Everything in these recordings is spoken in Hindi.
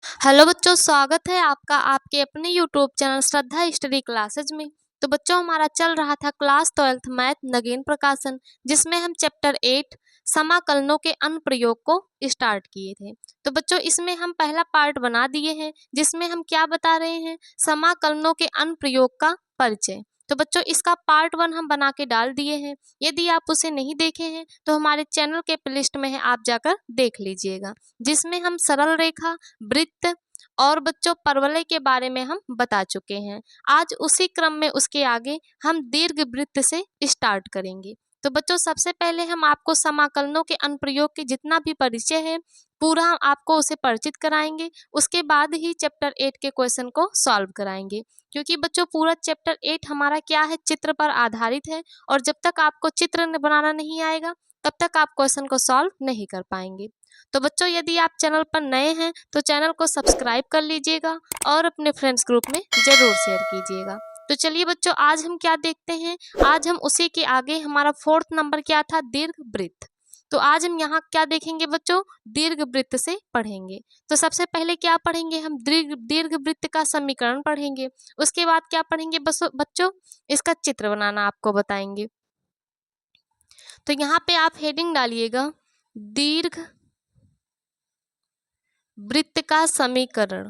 हेलो बच्चों, स्वागत है आपका आपके अपने यूट्यूब चैनल श्रद्धा स्टडी क्लासेज में। तो बच्चों, हमारा चल रहा था क्लास 12th मैथ नगेन प्रकाशन, जिसमें हम चैप्टर 8 समाकलनों के अनुप्रयोग को स्टार्ट किए थे। तो बच्चों, इसमें हम पहला पार्ट बना दिए हैं, जिसमें हम क्या बता रहे हैं, समाकलनों के अनुप्रयोग का परिचय। तो बच्चों, इसका पार्ट 1 हम बना के डाल दिए हैं। यदि आप उसे नहीं देखे हैं तो हमारे चैनल के प्लेलिस्ट में है, आप जाकर देख लीजिएगा, जिसमें हम सरल रेखा, वृत्त और बच्चों परवलय के बारे में हम बता चुके हैं। आज उसी क्रम में उसके आगे हम दीर्घ वृत्त से स्टार्ट करेंगे। तो बच्चों, सबसे पहले हम आपको समाकलनों के अनुप्रयोग के जितना भी परिचय है पूरा आपको उसे परिचित कराएंगे। उसके बाद ही चैप्टर 8 के क्वेश्चन को सॉल्व कराएंगे, क्योंकि बच्चों पूरा चैप्टर 8 हमारा क्या है, चित्र पर आधारित है। और जब तक आपको चित्र बनाना नहीं आएगा तब तक आप क्वेश्चन को सॉल्व नहीं कर पाएंगे। तो बच्चों, यदि आप चैनल पर नए हैं तो चैनल को सब्सक्राइब कर लीजिएगा और अपने फ्रेंड्स ग्रुप में जरूर शेयर कीजिएगा। तो चलिए बच्चों, आज हम क्या देखते हैं, आज हम उसी के आगे हमारा 4th नंबर क्या था, दीर्घ वृत्त। तो आज हम यहाँ क्या देखेंगे बच्चों, दीर्घ वृत्त से पढ़ेंगे। तो सबसे पहले क्या पढ़ेंगे हम, दीर्घ वृत्त का समीकरण पढ़ेंगे। उसके बाद क्या पढ़ेंगे बच्चों, इसका चित्र बनाना आपको बताएंगे। तो यहाँ पे आप हेडिंग डालिएगा, दीर्घ वृत्त का समीकरण।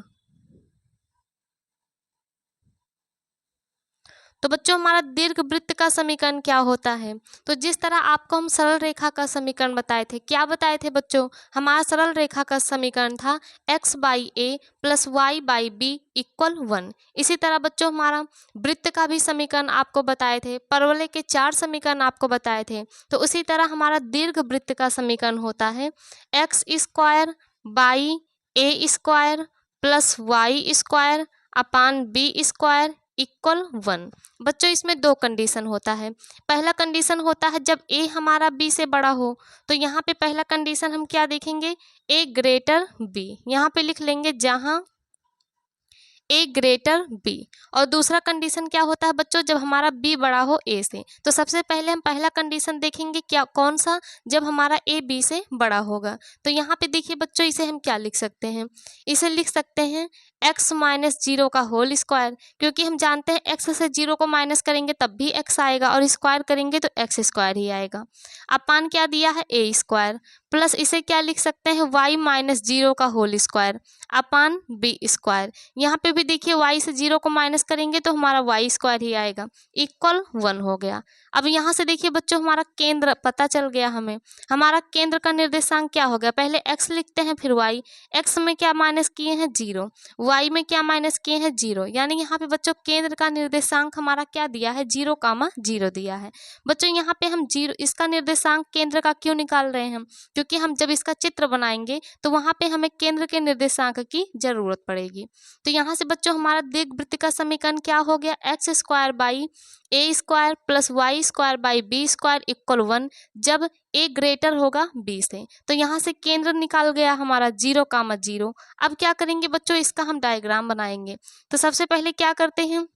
तो बच्चों, हमारा दीर्घ वृत्त का समीकरण क्या होता है, तो जिस तरह आपको हम सरल रेखा का समीकरण बताए थे, क्या बताए थे बच्चों, हमारा सरल रेखा का समीकरण था x/a प्लस y/b इक्वल 1। इसी तरह बच्चों, हमारा वृत्त का भी समीकरण आपको बताए थे, परवलय के 4 समीकरण आपको बताए थे। तो उसी तरह हमारा दीर्घ वृत्त का समीकरण होता है x² by a² plus y² upon b² equal 1। बच्चों, इसमें दो कंडीशन होता है। पहला कंडीशन होता है जब a हमारा b से बड़ा हो। तो यहाँ पे पहला कंडीशन हम क्या देखेंगे, a ग्रेटर b, यहाँ पे लिख लेंगे जहाँ a ग्रेटर b। और दूसरा कंडीशन क्या होता है बच्चों, जब हमारा b बड़ा हो a से। तो सबसे पहले हम पहला कंडीशन देखेंगे, क्या कौन सा, जब हमारा a b से बड़ा होगा। तो यहाँ पे देखिए बच्चों, इसे हम क्या लिख सकते हैं, इसे लिख सकते हैं x माइनस 0 का होल स्क्वायर, क्योंकि हम जानते हैं x से 0 को माइनस करेंगे तब भी x आएगा और स्क्वायर करेंगे तो x² ही आएगा। अपान क्या दिया है, a² प्लस इसे क्या लिख सकते हैं, y माइनस 0 का होल स्क्वायर अपान b²। यहाँ पे भी देखिए y से 0 को माइनस करेंगे तो हमारा y² ही आएगा, इक्वल 1 हो गया। अब यहाँ से देखिए बच्चों, हमारा केंद्र पता चल गया हमें। हमारा केंद्र का निर्देशांक क्या हो गया, पहले x लिखते हैं फिर y। x में क्या माइनस किए हैं, 0, y में क्या माइनस किए हैं, 0। यानी यहाँ पे बच्चों केंद्र का निर्देशांक हमारा क्या दिया है, 0,0 दिया है। बच्चों, यहाँ पे हम 0 इसका निर्देशांक केंद्र का क्यों निकाल रहे हैं, क्योंकि हम जब इसका चित्र बनाएंगे तो वहाँ पे हमें केंद्र के निर्देशांक की जरूरत पड़ेगी। तो यहाँ से बच्चों, हमारा दीर्घवृत्त का समीकरण क्या हो गया, x² by a² plus y² by b² equal 1, जब a ग्रेटर होगा b से। तो यहाँ से केंद्र निकाल गया हमारा 0,0। अब क्या करेंगे बच्चों, इसका हम डायग्राम बनाएंगे। तो सबसे पहले क्या करते हैं,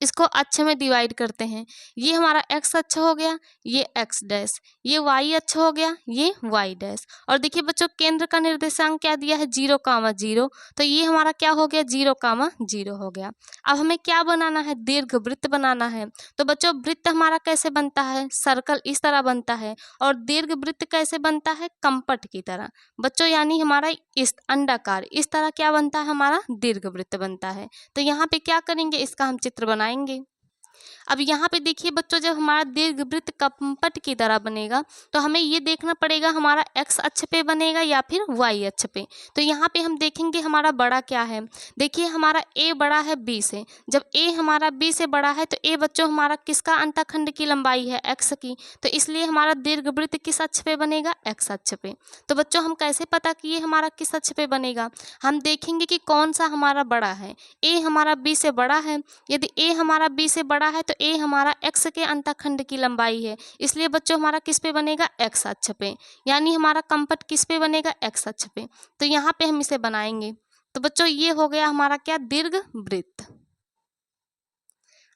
इसको अक्ष में डिवाइड करते हैं। ये हमारा x अक्ष हो गया, ये x डैश, ये y अक्ष हो गया, ये y डैश। और देखिए बच्चों, केंद्र का निर्देशांक क्या दिया है, 0,0। तो ये हमारा क्या हो गया, 0,0 हो गया। अब हमें क्या बनाना है, दीर्घ वृत्त बनाना है। तो बच्चों, वृत्त हमारा कैसे बनता है, सर्कल इस तरह बनता है। और दीर्घ वृत्त कैसे बनता है, कंपट की तरह बच्चों, यानी हमारा इस अंडाकार इस तरह क्या बनता है, हमारा दीर्घ वृत्त बनता है। तो यहाँ पे क्या करेंगे, इसका हम चित्र बनाएंगे। अब यहाँ पे देखिए बच्चों, जब हमारा दीर्घवृत्त कंपट की तरह बनेगा तो हमें ये देखना पड़ेगा हमारा x अक्ष पे बनेगा या फिर y अक्ष पे। तो यहाँ पे हम देखेंगे हमारा बड़ा क्या है, देखिए हमारा a बड़ा है b से। जब a हमारा b से बड़ा है तो a बच्चों हमारा किसका अंतखंड की लंबाई है, x की। तो इसलिए हमारा दीर्घवृत्त किस अक्ष पे बनेगा, x अक्ष पे। तो बच्चों, हम कैसे पता किए हमारा किस अक्ष पे बनेगा, हम देखेंगे कि कौन सा हमारा बड़ा है, a हमारा b से बड़ा है। यदि a हमारा b से बड़ा है तो a हमारा x के अंतखंड की लंबाई है, इसलिए बच्चों हमारा किस पे बनेगा, x अक्ष पे। यानी हमारा कंपट किस पे बनेगा, x अक्ष पे। तो यहाँ पे हम इसे बनाएंगे। तो बच्चों, ये हो गया हमारा क्या, दीर्घ वृत्त।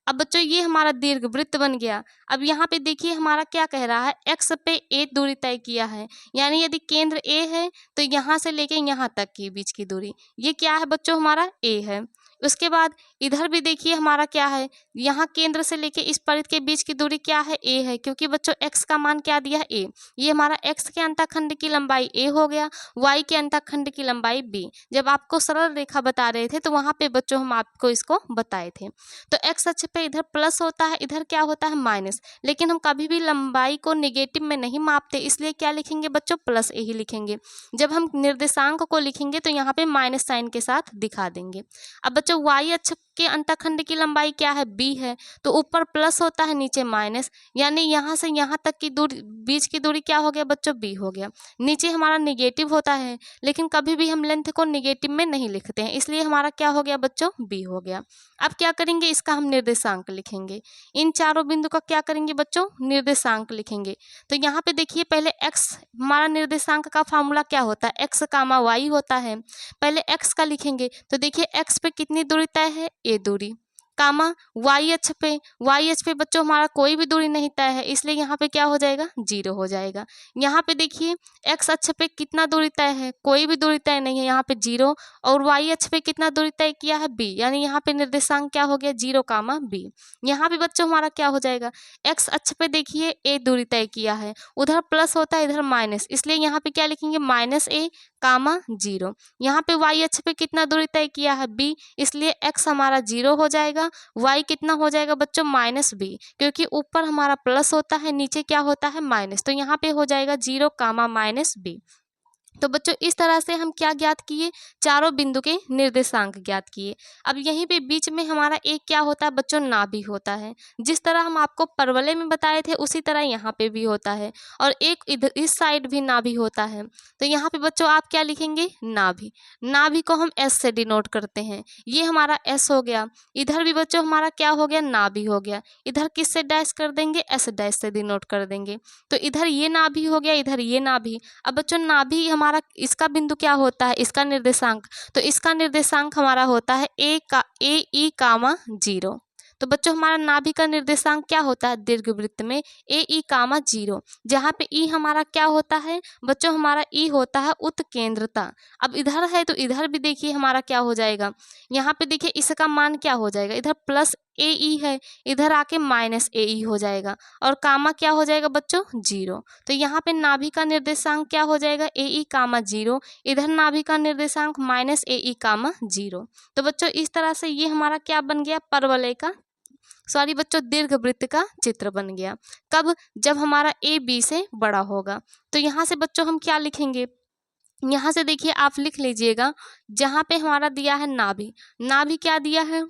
अब बच्चों ये हमारा दीर्घ वृत्त बन गया। अब यहाँ पे देखिए हमारा क्या कह रहा है, एक्स पे ए दूरी तय किया है, यानी यदि केंद्र ए है तो यहाँ से लेके यहाँ तक की बीच की दूरी, ये क्या है बच्चों, हमारा ए है। उसके बाद इधर भी देखिए हमारा क्या है, यहाँ केंद्र से लेके इस परिध के बीच की दूरी क्या है, ए है, क्योंकि बच्चों एक्स का मान क्या दिया है, ए। ये हमारा एक्स के अंतःखंड की लंबाई ए हो गया, वाई के अंतःखंड की लंबाई बी। जब आपको सरल रेखा बता रहे थे तो वहाँ पे बच्चों हम आपको इसको बताए थे। तो एक्स अक्ष पे इधर प्लस होता है, इधर क्या होता है, माइनस। लेकिन हम कभी भी लंबाई को नेगेटिव में नहीं मापते, इसलिए क्या लिखेंगे बच्चों, प्लस ए ही लिखेंगे। जब हम निर्देशांक को लिखेंगे तो यहाँ पे माइनस साइन के साथ दिखा देंगे। अब बच्चों वाई अक्ष के अंतःखंड की लंबाई क्या है, बी है, तो ऊपर प्लस होता है नीचे माइनस, यानी यहाँ से यहाँ तक की दूरी, बीच की दूरी क्या हो गया बच्चों, बी हो गया। नीचे हमारा निगेटिव होता है, लेकिन कभी भी हम लेंथ को निगेटिव में नहीं लिखते हैं, इसलिए हमारा क्या हो गया बच्चों, बी हो गया। अब क्या करेंगे, इसका हम निर्देशांक लिखेंगे। इन चारों बिंदु का क्या करेंगे बच्चों, निर्देशांक लिखेंगे। तो यहाँ पे देखिए पहले एक्स, हमारा निर्देशांक का फार्मूला क्या होता है, एक्स कामा वाई होता है। पहले एक्स का लिखेंगे, तो देखिए एक्स पे कितनी दूरी तय है, ए दूरी, कामा वाई अक्ष पे बच्चों हमारा कोई भी दूरी नहीं तय है, इसलिए यहाँ पे क्या हो जाएगा, 0 हो जाएगा। यहाँ पे देखिए एक्स अक्ष पे कितना दूरी तय है, कोई भी दूरी तय नहीं है, यहाँ पे 0। और वाई अक्ष पे कितना दूरी तय किया है, बी, यानी यहाँ पे निर्देशांक क्या हो गया, 0 कामा बी। यहाँ पे बच्चों हमारा क्या हो जाएगा, एक्स अक्ष पे देखिए ए दूरी तय किया है, उधर प्लस होता है इधर माइनस, इसलिए यहाँ पे क्या लिखेंगे, माइनस ए कामा 0। यहाँ पे वाई अक्ष पे कितना दूरी तय किया है, बी, इसलिए एक्स हमारा 0 हो जाएगा, वाई कितना हो जाएगा बच्चों, माइनस बी, क्योंकि ऊपर हमारा प्लस होता है नीचे क्या होता है, माइनस, तो यहाँ पे हो जाएगा 0 कामा माइनस बी। तो बच्चों इस तरह से हम क्या ज्ञात किए, चारों बिंदु के निर्देशांक ज्ञात किए। अब यहीं पे बीच में हमारा एक क्या होता है बच्चों, नाभि होता है। जिस तरह हम आपको परवलय में बताए थे उसी तरह यहाँ पे भी होता है, और एक इधर इस साइड भी नाभि होता है। तो यहाँ पे बच्चों आप क्या लिखेंगे, नाभि। नाभि को हम एस से डिनोट करते हैं, ये हमारा एस हो गया। इधर भी बच्चों हमारा क्या हो गया, नाभि हो गया। इधर किससे डैश कर देंगे, एस डैश से डिनोट कर देंगे। तो इधर ये नाभि हो गया, इधर ये नाभि। अब बच्चों नाभि हमारा, इसका बिंदु क्या होता है, इसका निर्देशांक, तो इसका निर्देशांक हमारा होता है ए ई कामा 0। तो बच्चों हमारा नाभि का निर्देशांक क्या होता है, दीर्घवृत्त में ए ई कामा 0, जहाँ पे ई हमारा क्या होता है बच्चों, हमारा ई होता है उत्केंद्रता। अब इधर है तो इधर भी देखिए हमारा क्या हो जाएगा, यहाँ पे देखिए इसका मान क्या हो जाएगा, इधर प्लस ए ई है, इधर आके माइनस ए ई हो जाएगा, और कामा क्या हो जाएगा बच्चों, 0। तो यहाँ पे नाभि का निर्देशांक क्या हो जाएगा, ए ई कामा 0, इधर नाभि का निर्देशांक माइनस ए ई कामा 0। तो बच्चों इस तरह से ये हमारा क्या बन गया, परवलय का, सॉरी बच्चों दीर्घवृत्त का चित्र बन गया। कब, जब हमारा ए बी से बड़ा होगा। तो यहाँ से बच्चों हम क्या लिखेंगे, यहाँ से देखिए आप लिख लीजिएगा, जहाँ पे हमारा दिया है नाभि, नाभि क्या दिया है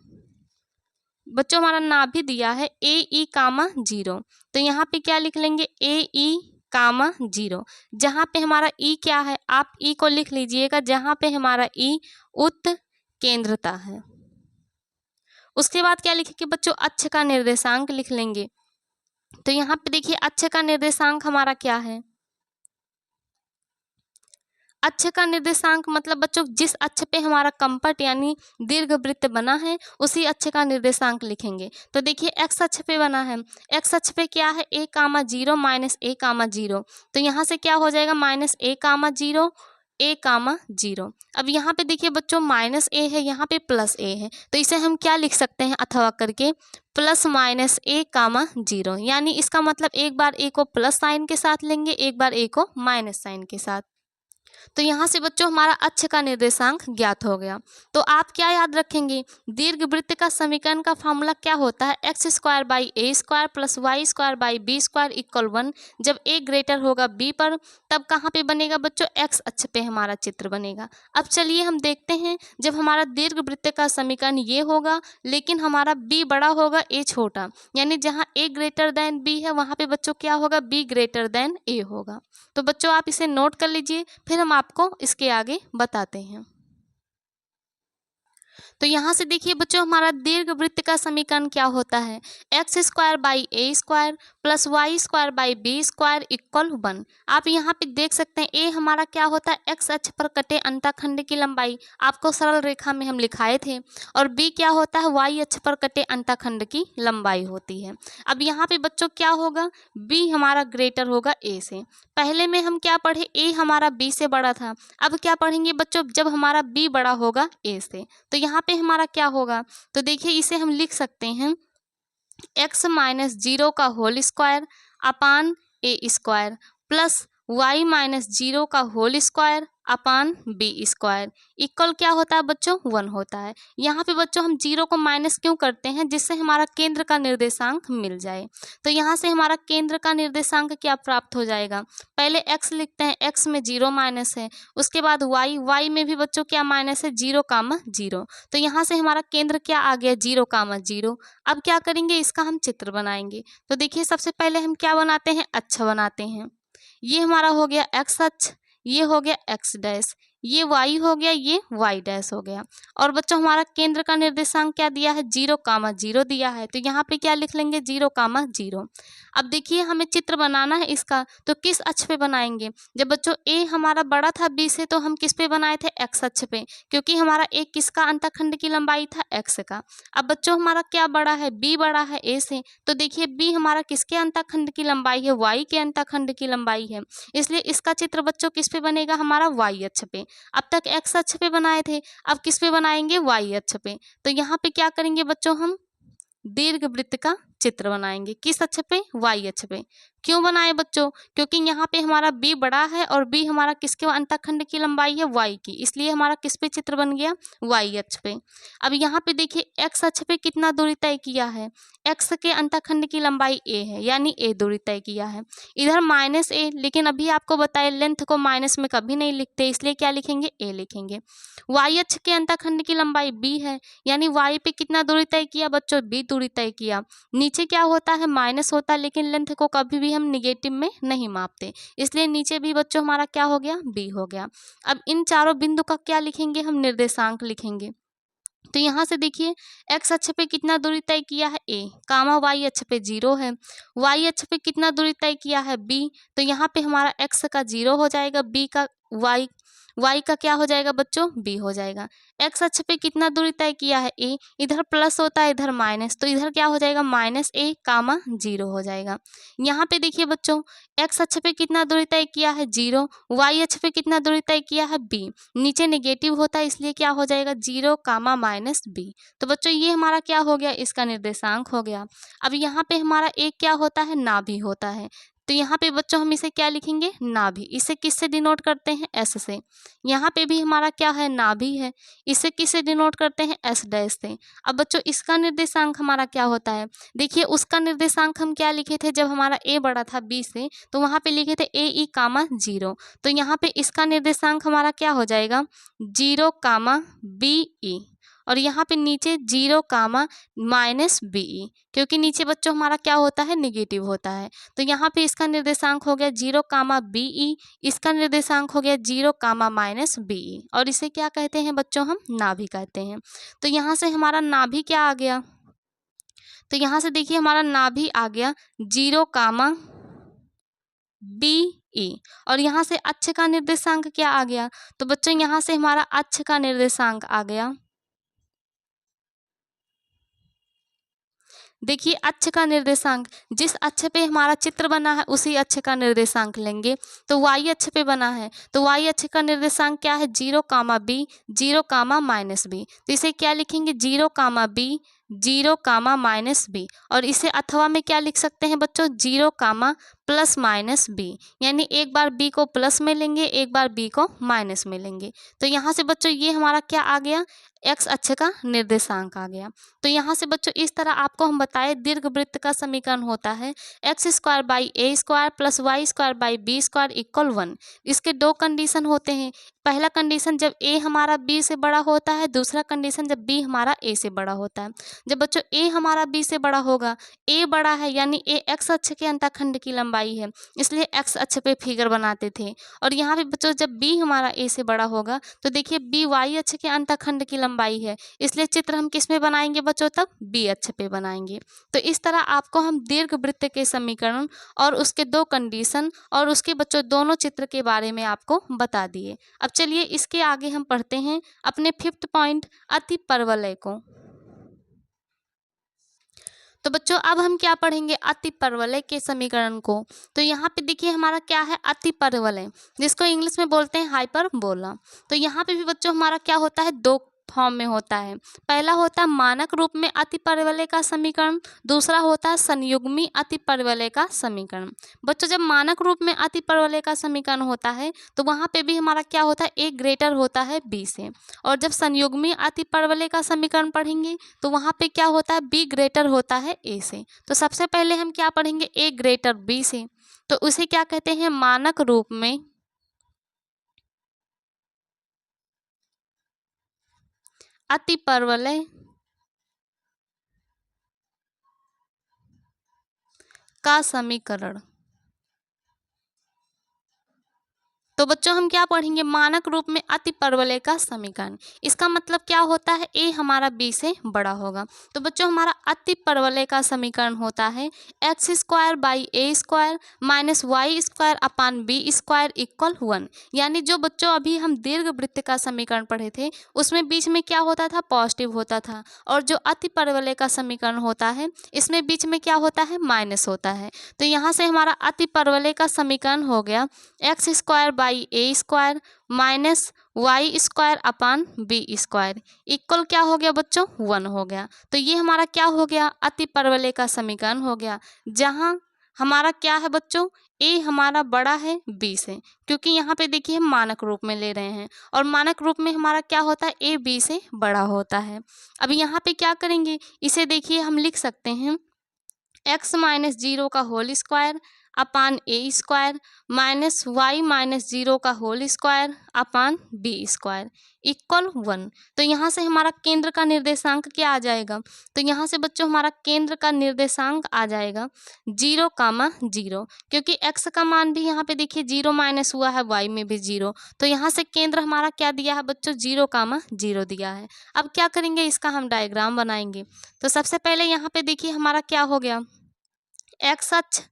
बच्चों, हमारा नाभि दिया है ए ई कामा 0। तो यहाँ पे क्या लिख लेंगे, ए ई कामा 0, जहाँ पे हमारा ई क्या है, आप ई को लिख लीजिएगा, जहाँ पे हमारा ई उत्केंद्रता है। उसके बाद क्या लिखेंगे बच्चों, अक्ष का निर्देशांक लिख लेंगे। तो यहाँ पे देखिए अक्ष का निर्देशांक हमारा क्या है, अक्ष का निर्देशांक मतलब बच्चों जिस अक्ष पे हमारा कंपट यानी दीर्घवृत्त बना है उसी अक्ष का निर्देशांक लिखेंगे। तो देखिए एक्स अक्ष पे बना है, एक्स अक्ष पे क्या है, ए कामा 0 माइनस ए कामा 0। तो यहाँ से क्या हो जाएगा, माइनस ए कामा 0 ए कामा 0। अब यहाँ पे देखिए बच्चों माइनस ए है, यहाँ पे प्लस ए है, तो इसे हम क्या लिख सकते हैं, अथवा करके प्लस माइनस ए कामा 0, यानी इसका मतलब एक बार ए को प्लस साइन के साथ लेंगे, एक बार ए को माइनस साइन के साथ। तो यहाँ से बच्चों हमारा अक्ष का निर्देशांक ज्ञात हो गया। तो आप क्या याद रखेंगे, दीर्घवृत्त का समीकरण का फॉर्मूला क्या होता है, x square by a square plus y square by b square equal 1। जब ए ग्रेटर होगा बी पर तब कहाँ पे बनेगा बच्चों, एक्स अक्ष पे हमारा चित्र बनेगा। अब चलिए हम देखते हैं, जब हमारा दीर्घवृत्त का समीकरण ये होगा लेकिन हमारा बी बड़ा होगा ए छोटा, यानी जहाँ ए ग्रेटर देन बी है वहाँ पे बच्चों क्या होगा, बी ग्रेटर देन ए होगा। तो बच्चों आप इसे नोट कर लीजिए, फिर हम आपको इसके आगे बताते हैं। तो यहाँ से देखिए बच्चों हमारा दीर्घवृत्त का समीकरण क्या होता है, x square by a square plus y square by b square equal 1। आप यहाँ पे देख सकते हैं ए हमारा क्या होता है, एक्स अक्ष पर कटे अंतःखंड की लंबाई, आपको सरल रेखा में हम लिखाए थे। और बी क्या होता है, वाई अक्ष पर कटे अंतःखंड की लंबाई होती है। अब यहाँ पे बच्चों क्या होगा, बी हमारा ग्रेटर होगा ए से। पहले में हम क्या पढ़े, ए हमारा बी से बड़ा था। अब क्या पढ़ेंगे बच्चों, जब हमारा बी बड़ा होगा ए से, तो यहाँ पे हमारा क्या होगा, तो देखिए इसे हम लिख सकते हैं एक्स माइनस 0 का whole square upon a square plus y minus 0 का whole square upon b square equal क्या होता है बच्चों, 1 होता है। यहाँ पे बच्चों हम 0 को माइनस क्यों करते हैं, जिससे हमारा केंद्र का निर्देशांक मिल जाए। तो यहाँ से हमारा केंद्र का निर्देशांक क्या प्राप्त हो जाएगा, पहले x लिखते हैं, x में 0 माइनस है, उसके बाद y में भी बच्चों क्या माइनस है, 0,0। तो यहाँ से हमारा केंद्र क्या आ गया, 0,0। अब क्या करेंगे, इसका हम चित्र बनाएंगे। तो देखिए सबसे पहले हम क्या बनाते हैं, अक्ष बनाते हैं। ये हमारा हो गया एक्स अक्ष, ये हो गया एक्स डैश, ये वाई हो गया, ये वाई डैश हो गया। और बच्चों हमारा केंद्र का निर्देशांक क्या दिया है, 0,0 दिया है। तो यहाँ पे क्या लिख लेंगे, 0,0। अब देखिए हमें चित्र बनाना है इसका, तो किस अक्ष पे बनाएंगे। जब बच्चों ए हमारा बड़ा था बी से, तो हम किस पे बनाए थे, एक्स अक्ष पे, क्योंकि हमारा ए किसका अंतःखंड की लंबाई था, एक्स का। अब बच्चों हमारा क्या बड़ा है, बी बड़ा है ए से, तो देखिए बी हमारा किसके अंतःखंड की लंबाई है, वाई के अंतःखंड की लंबाई है, इसलिए इसका चित्र बच्चों किस पे बनेगा, हमारा वाई अक्ष पे। अब तक एक्स अक्ष पे बनाए थे, अब किस पे बनाएंगे, वाई अक्ष पे। तो यहाँ पे क्या करेंगे बच्चों, हम दीर्घ वृत्त का चित्र बनाएंगे, किस अक्ष पे, वाई अक्ष पे। क्यों बनाए बच्चों, क्योंकि यहाँ पे हमारा बी बड़ा है और बी हमारा किसके अंतःखंड की लंबाई है, वाई की, इसलिए हमारा किस पे चित्र बन गया, वाई अक्ष पे। अब यहाँ पे देखिए एक्स अक्ष पे कितना दूरी तय किया है, एक्स के अंतःखंड की लंबाई ए है, यानी ए दूरी तय किया है। इधर माइनस ए, लेकिन अभी आपको बताए लेंथ को माइनस में कभी नहीं लिखते, इसलिए क्या लिखेंगे, ए लिखेंगे। वाई अक्ष के अंतःखंड की लंबाई बी है, यानी वाई पे कितना दूरी तय किया बच्चों, बी दूरी तय किया। नीचे क्या होता है, माइनस होता है, लेकिन लेंथ को कभी भी हम निगेटिव में नहीं मापते, इसलिए नीचे भी बच्चों हमारा क्या हो गया, बी हो गया। अब इन चारों बिंदु का क्या लिखेंगे, हम निर्देशांक लिखेंगे। तो यहाँ से देखिए एक्स अक्ष पे कितना दूरी तय किया है, ए, कामा वाई अक्ष पे 0 है, वाई अक्ष पे कितना दूरी तय किया है, बी, तो यहाँ पे हमारा एक्स का 0 हो जाएगा, बी का वाई का क्या हो जाएगा बच्चों, बी हो जाएगा। एक्स अक्ष पे कितना दूरी तय किया है, ए, इधर प्लस होता है इधर माइनस, तो इधर क्या हो जाएगा, माइनस ए कामा 0 हो जाएगा। यहाँ पे देखिए बच्चों एक्स अक्ष पे कितना दूरी तय किया है, 0, वाई अक्ष पे कितना दूरी तय किया है, बी, नीचे नेगेटिव होता है, इसलिए क्या हो जाएगा, 0 कामा माइनस बी। तो बच्चों ये हमारा क्या हो गया, इसका निर्देशांक हो गया। अब यहाँ पे हमारा एक क्या होता है, नाभि होता है, तो यहाँ पे बच्चों हम इसे क्या लिखेंगे, नाभि। इसे किससे डिनोट करते हैं, एस से। यहाँ पे भी हमारा क्या है, नाभि है, इसे किससे डिनोट करते हैं, एस डैश से। अब बच्चों इसका निर्देशांक हमारा क्या होता है, देखिए उसका निर्देशांक हम क्या लिखे थे, जब हमारा ए बड़ा था बी से, तो वहाँ पे लिखे थे ए ई कामा 0। तो यहाँ पे इसका निर्देशांक हमारा क्या हो जाएगा, 0 कामा बी ई, और यहाँ पे नीचे 0 कामा माइनस बी ई, क्योंकि नीचे बच्चों हमारा क्या होता है, निगेटिव होता है। तो यहाँ पे इसका निर्देशांक हो गया 0 कामा बी ई, इसका निर्देशांक हो गया 0 कामा माइनस बी ई, और इसे क्या कहते हैं बच्चों, हम नाभि कहते हैं। तो यहाँ से हमारा नाभि क्या आ गया, तो यहाँ से देखिए हमारा नाभि आ गया 0 कामा बी ई, और यहाँ से अक्ष का निर्देशांक क्या आ गया, तो बच्चों यहाँ से हमारा अक्ष का निर्देशांक आ गया, देखिए अक्ष का निर्देशांक, जिस अक्ष पे हमारा चित्र बना है उसी अक्ष का निर्देशांक लेंगे। तो वाई अक्ष पे बना है, तो वाई अक्ष का निर्देशांक क्या है, 0 कामा बी, 0 कामा माइनस बी। तो इसे क्या लिखेंगे, 0 कामा बी, 0 कामा माइनस बी, और इसे अथवा में क्या लिख सकते हैं बच्चों, 0 कामा प्लस माइनस बी, यानी एक बार बी को प्लस में लेंगे, एक बार बी को माइनस में लेंगे। तो यहाँ से बच्चों ये हमारा क्या आ गया, एक्स अक्ष का निर्देशांक आ गया। तो यहाँ से बच्चों इस तरह आपको हम बताए दीर्घवृत्त का समीकरण होता है x square by a square plus y square by b square equal 1। इसके दो कंडीशन होते हैं, पहला कंडीशन जब ए हमारा बी से बड़ा होता है, दूसरा कंडीशन जब बी हमारा ए से बड़ा होता है। जब बच्चों ए हमारा बी से बड़ा होगा, ए बड़ा है यानी ए एक्स अक्ष के अंतःखंड की लंबाई है, इसलिए एक्स अक्ष पे फिगर बनाते थे। और यहाँ पे बच्चों जब बी हमारा ए से बड़ा होगा तो देखिए बी वाई अक्ष के अंतःखंड की लंबाई है, इसलिए चित्र हम किस में बनाएंगे बच्चों, तब बी अक्ष पे बनाएंगे। तो इस तरह आपको हम दीर्घवृत्त के समीकरण और उसके दो कंडीशन और उसके बच्चों दोनों चित्र के बारे में आपको बता दिए। अब चलिए इसके आगे हम पढ़ते हैं अपने 5th पॉइंट अति परवलय को। तो बच्चों अब हम क्या पढ़ेंगे, अति परवलय के समीकरण को। तो यहाँ पे देखिए हमारा क्या है, अति परवलय, जिसको इंग्लिश में बोलते हैं हाइपरबोला। तो यहाँ पे भी बच्चों हमारा क्या होता है, दो फॉर्म में होता है। पहला होता है मानक रूप में अति परवलय का समीकरण, दूसरा होता है संयुग्मी अति परवलय का समीकरण। बच्चों जब मानक रूप में अति परवलय का समीकरण होता है तो वहाँ पे भी हमारा क्या होता है, ए ग्रेटर होता है बी से। और जब संयुग्मी अति परवलय का समीकरण पढ़ेंगे तो वहाँ पे क्या होता है, बी ग्रेटर होता है ए से। तो सबसे पहले हम क्या पढ़ेंगे, ए ग्रेटर बी से। तो उसे क्या कहते हैं, मानक रूप में अति परवलय का समीकरण। तो बच्चों हम क्या पढ़ेंगे, मानक रूप में अति परवलय का समीकरण। इसका मतलब क्या होता है, ए हमारा बी से बड़ा होगा। तो बच्चों हमारा अति परवलय का समीकरण होता है x square by a square minus y square upon b square equal 1। यानी जो बच्चों अभी हम दीर्घवृत्त का समीकरण पढ़े थे उसमें बीच में क्या होता था, पॉजिटिव होता था। और जो अति परवलय का समीकरण होता है इसमें बीच में क्या होता है, माइनस होता है। तो यहाँ से हमारा अति परवलय का समीकरण हो गया x square by a square minus y square upon b square equal क्या हो गया बच्चों, 1 हो गया। तो ये हमारा क्या हो गया, अति परवलय का समीकरण हो गया, जहाँ हमारा क्या है बच्चों, ए हमारा बड़ा है बी से, क्योंकि यहाँ पे देखिए हम मानक रूप में ले रहे हैं और मानक रूप में हमारा क्या होता है, ए बी से बड़ा होता है। अब यहाँ पे क्या करेंगे, इसे देखिए हम लिख सकते हैं एक्स माइनस जीरो का whole square upon a square minus y minus zero का whole square upon b square equal 1। तो यहाँ से हमारा केंद्र का निर्देशांक क्या आ जाएगा, तो यहाँ से बच्चों हमारा केंद्र का निर्देशांक आ जाएगा 0,0, क्योंकि x का मान भी यहाँ पे देखिए 0 माइनस हुआ है, y में भी 0। तो यहाँ से केंद्र हमारा क्या दिया है बच्चों, 0,0 दिया है। अब क्या करेंगे, इसका हम डायग्राम बनाएंगे। तो सबसे पहले यहाँ पे देखिए हमारा क्या हो गया, एक्स अक्ष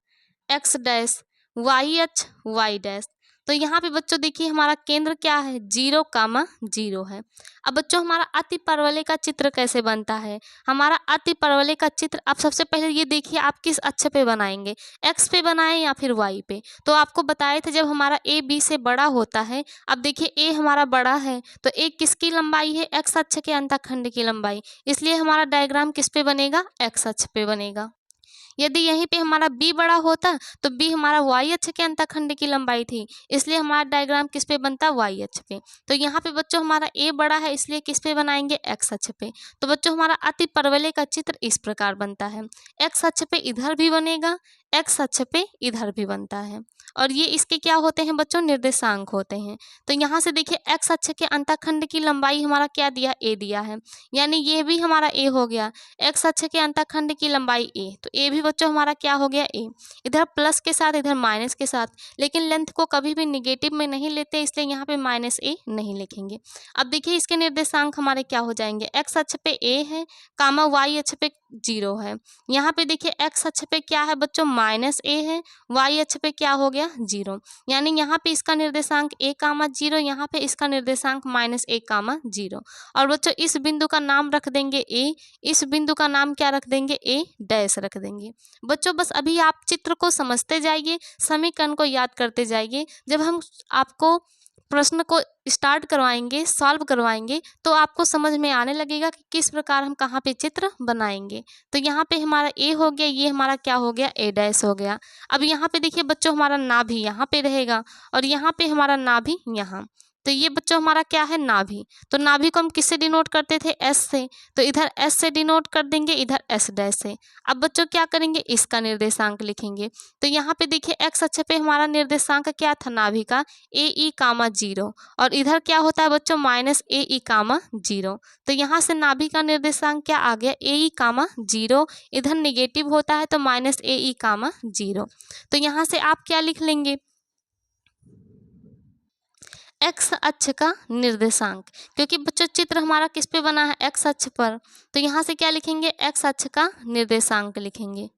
एक्स डैश, वाई अक्ष वाई डैश। तो यहाँ पे बच्चों देखिए हमारा केंद्र क्या है, 0,0 है। अब बच्चों हमारा अति परवलय का चित्र कैसे बनता है, हमारा अति परवलय का चित्र आप सबसे पहले ये देखिए आप किस अक्ष पे बनाएंगे, एक्स पे बनाएं या फिर वाई पे। तो आपको बताए थे जब हमारा ए बी से बड़ा होता है, अब देखिए ए हमारा बड़ा है तो ए किसकी लंबाई है, एक्स अक्ष के अंतःखंड की लंबाई, इसलिए हमारा डायग्राम किस पे बनेगा, एक्स अक्ष पे बनेगा। यदि यहीं पे हमारा b बड़ा होता तो b हमारा y अक्ष के अंतःखंड की लंबाई थी, इसलिए हमारा डायग्राम किस पे बनता, y अक्ष पे। तो यहाँ पे बच्चों हमारा a बड़ा है इसलिए किस पे बनाएंगे, x अक्ष पे। तो बच्चों हमारा अति परवलय का चित्र इस प्रकार बनता है, x अक्ष पे इधर भी बनेगा, x अक्ष पे इधर भी बनता है। और ये इसके क्या होते हैं बच्चों, निर्देशांक होते हैं। तो यहाँ से देखिए x अक्ष के अंतःखंड की लंबाई हमारा क्या दिया, a दिया है, यानी ये भी हमारा a हो गया। x अक्ष के अंतःखंड की लंबाई a, तो a भी बच्चों हमारा क्या हो गया, a। इधर प्लस के साथ इधर माइनस के साथ, लेकिन लेंथ को कभी भी निगेटिव में नहीं लेते इसलिए यहाँ पे माइनस a नहीं लिखेंगे। अब देखिए इसके निर्देशांक हमारे क्या हो जाएंगे, x अक्ष पे a है कामा y अक्ष पे 0 है। यहाँ पे देखिए x अक्ष पे क्या है बच्चों, माइनस a है, y अक्ष पे क्या हो गया, 0। यानी यहाँ पे इसका निर्देशांक a कामा 0, यहाँ पे इसका निर्देशांक माइनस a कामा 0। और बच्चों इस बिंदु का नाम रख देंगे a, इस बिंदु का नाम क्या रख देंगे, a डैश रख देंगे। बच्चों बस अभी आप चित्र को समझते जाइए, समीकरण को याद करते जाइए। जब हम आपको प्रश्न को स्टार्ट करवाएंगे, सॉल्व करवाएंगे, तो आपको समझ में आने लगेगा कि किस प्रकार हम कहाँ पे चित्र बनाएंगे। तो यहाँ पे हमारा a हो गया, ये हमारा क्या हो गया, a डैश हो गया। अब यहाँ पे देखिए बच्चों हमारा नाभि यहाँ पे रहेगा और यहाँ पे हमारा नाभि यहाँ। तो ये बच्चों हमारा क्या है, नाभि। तो नाभि को हम किससे डिनोट करते थे, एस से। तो इधर एस से डिनोट कर देंगे, इधर एस डैश से। अब बच्चों क्या करेंगे, इसका निर्देशांक लिखेंगे। तो यहाँ पे देखिए एक्स अक्ष पे हमारा निर्देशांक क्या था नाभि का, ए ई कामा 0, और इधर क्या होता है बच्चों, माइनस ए ई कामा 0। तो यहाँ से नाभि का निर्देशांक क्या आ गया, ए ई कामा 0। इधर निगेटिव होता है तो माइनस ए ई कामा 0। तो यहाँ से आप क्या लिख लेंगे, एक्स अक्ष का निर्देशांक, क्योंकि बच्चों चित्र हमारा किस पे बना है, एक्स अक्ष पर। तो यहाँ से क्या लिखेंगे, एक्स अक्ष का निर्देशांक लिखेंगे।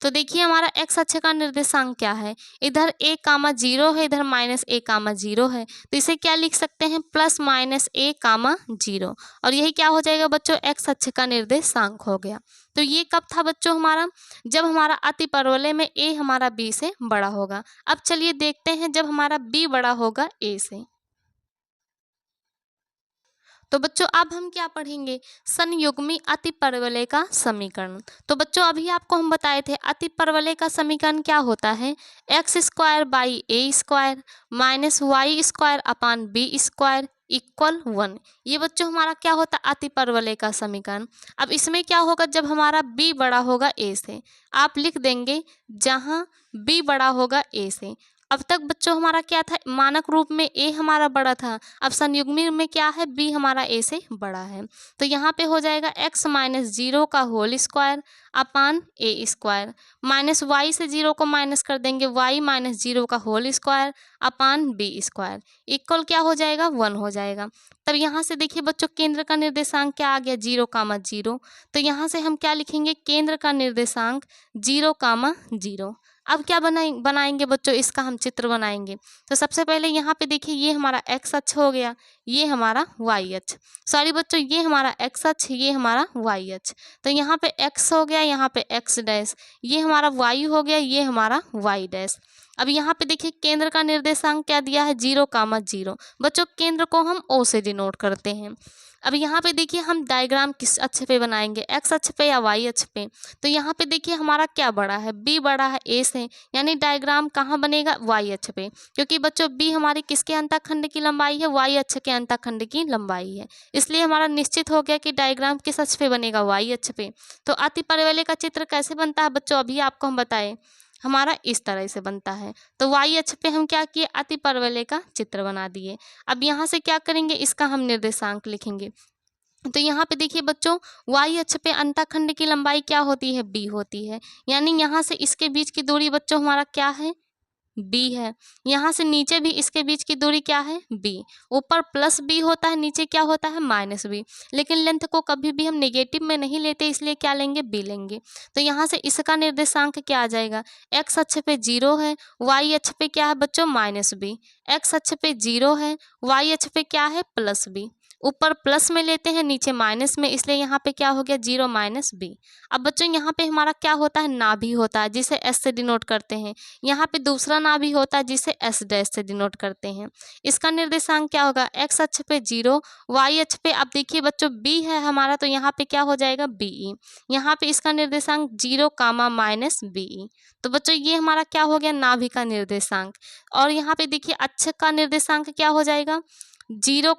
तो देखिए हमारा एक्स अक्ष का निर्देशांक क्या है, इधर ए कामा 0 है, इधर माइनस ए कामा 0 है। तो इसे क्या लिख सकते हैं, प्लस माइनस ए कामा 0, और यही क्या हो जाएगा बच्चों, एक्स अक्ष का निर्देशांक हो गया। तो ये कब था बच्चों हमारा, जब हमारा अति परवलय में ए हमारा बी से बड़ा होगा। अब चलिए देखते हैं जब हमारा बी बड़ा होगा ए से। तो बच्चों अब हम क्या पढ़ेंगे, संयुग्मी अतिपरवलय का समीकरण। तो बच्चों अभी आपको हम बताए थे अतिपरवलय का समीकरण क्या होता है, x square by a square minus y square upon b square equal 1। ये बच्चों हमारा क्या होता है, अतिपरवलय का समीकरण। अब इसमें क्या होगा, जब हमारा बी बड़ा होगा ए से, आप लिख देंगे जहाँ बी बड़ा होगा ए से। अब तक बच्चों हमारा क्या था, मानक रूप में ए हमारा बड़ा था, अब संयुग्मी में क्या है, बी हमारा ए से बड़ा है। तो यहाँ पे हो जाएगा एक्स माइनस 0 का whole square upon a square, minus Y से 0 को माइनस कर देंगे, वाई माइनस 0 का whole square upon b square equal क्या हो जाएगा, 1 हो जाएगा। तब यहाँ से देखिए बच्चों केंद्र का निर्देशांक क्या आ गया, 0 कामा 0। तो यहाँ से हम क्या लिखेंगे, केंद्र का निर्देशांक 0 कामा 0। अब क्या बनाएंगे बच्चों, इसका हम चित्र बनाएंगे। तो सबसे पहले यहाँ पे देखिए ये हमारा एक्स अक्ष हो गया, ये हमारा वाई अक्ष, सॉरी बच्चों ये हमारा एक्स अक्ष, ये हमारा वाई अक्ष। तो यहाँ पे एक्स हो गया, यहाँ पे एक्स डैश, ये हमारा वाई हो गया, ये हमारा वाई डैश। अब यहाँ पे देखिए केंद्र का निर्देशांक क्या दिया है, 0 कामा 0। बच्चों केंद्र को हम ओ से डिनोट करते हैं। अब यहाँ पे देखिए हम डायग्राम किस अक्ष पे बनाएंगे, एक्स अक्ष पे या वाई अक्ष पे। तो यहाँ पे देखिए हमारा क्या बड़ा है, बी बड़ा है ए से, यानी डायग्राम कहाँ बनेगा, वाई अक्ष पे, क्योंकि बच्चों बी हमारी किसके अंतःखंड की लंबाई है, वाई अक्ष के अंतःखंड की लंबाई है। इसलिए हमारा निश्चित हो गया कि डायग्राम किस अक्ष पे बनेगा, वाई अक्ष पे। तो अतिपरवलय का चित्र कैसे बनता है बच्चों, अभी आपको हम बताएं, हमारा इस तरह से बनता है। तो वाई अक्ष पे हम क्या किए, अतिपरवलय का चित्र बना दिए। अब यहाँ से क्या करेंगे, इसका हम निर्देशांक लिखेंगे। तो यहाँ पे देखिए बच्चों वाई अक्ष पे अंतःखंड की लंबाई क्या होती है, बी होती है, यानी यहाँ से इसके बीच की दूरी बच्चों हमारा क्या है, बी है। यहाँ से नीचे भी इसके बीच की दूरी क्या है, बी। ऊपर प्लस बी होता है, नीचे क्या होता है, माइनस बी। लेकिन लेंथ को कभी भी हम नेगेटिव में नहीं लेते, इसलिए क्या लेंगे, बी लेंगे। तो यहाँ से इसका निर्देशांक क्या आ जाएगा, एक्स अक्ष पे 0 है, वाई अक्ष पे क्या है बच्चों, माइनस बी। एक्स अक्ष पे 0 है, वाई अक्ष पे क्या है, प्लस बी। ऊपर प्लस में लेते हैं, नीचे माइनस में, इसलिए यहाँ पे क्या हो गया, 0 माइनस बी। अब बच्चों यहाँ पे हमारा क्या होता है, नाभि होता है, जिसे एस से डिनोट करते हैं। यहाँ पे दूसरा नाभि होता है जिसे एस डैश से डिनोट करते हैं। इसका निर्देशांक क्या होगा, एक्स अक्ष पे 0, वाई अक्ष पे अब देखिए बच्चों बी है हमारा, तो यहाँ पे क्या हो जाएगा, बीई। यहाँ पे इसका निर्देशांक 0 कामा माइनस बीई। तो बच्चों ये हमारा क्या हो गया, नाभि का निर्देशांक। और यहाँ पे देखिए अक्ष का निर्देशांक क्या हो जाएगा, 0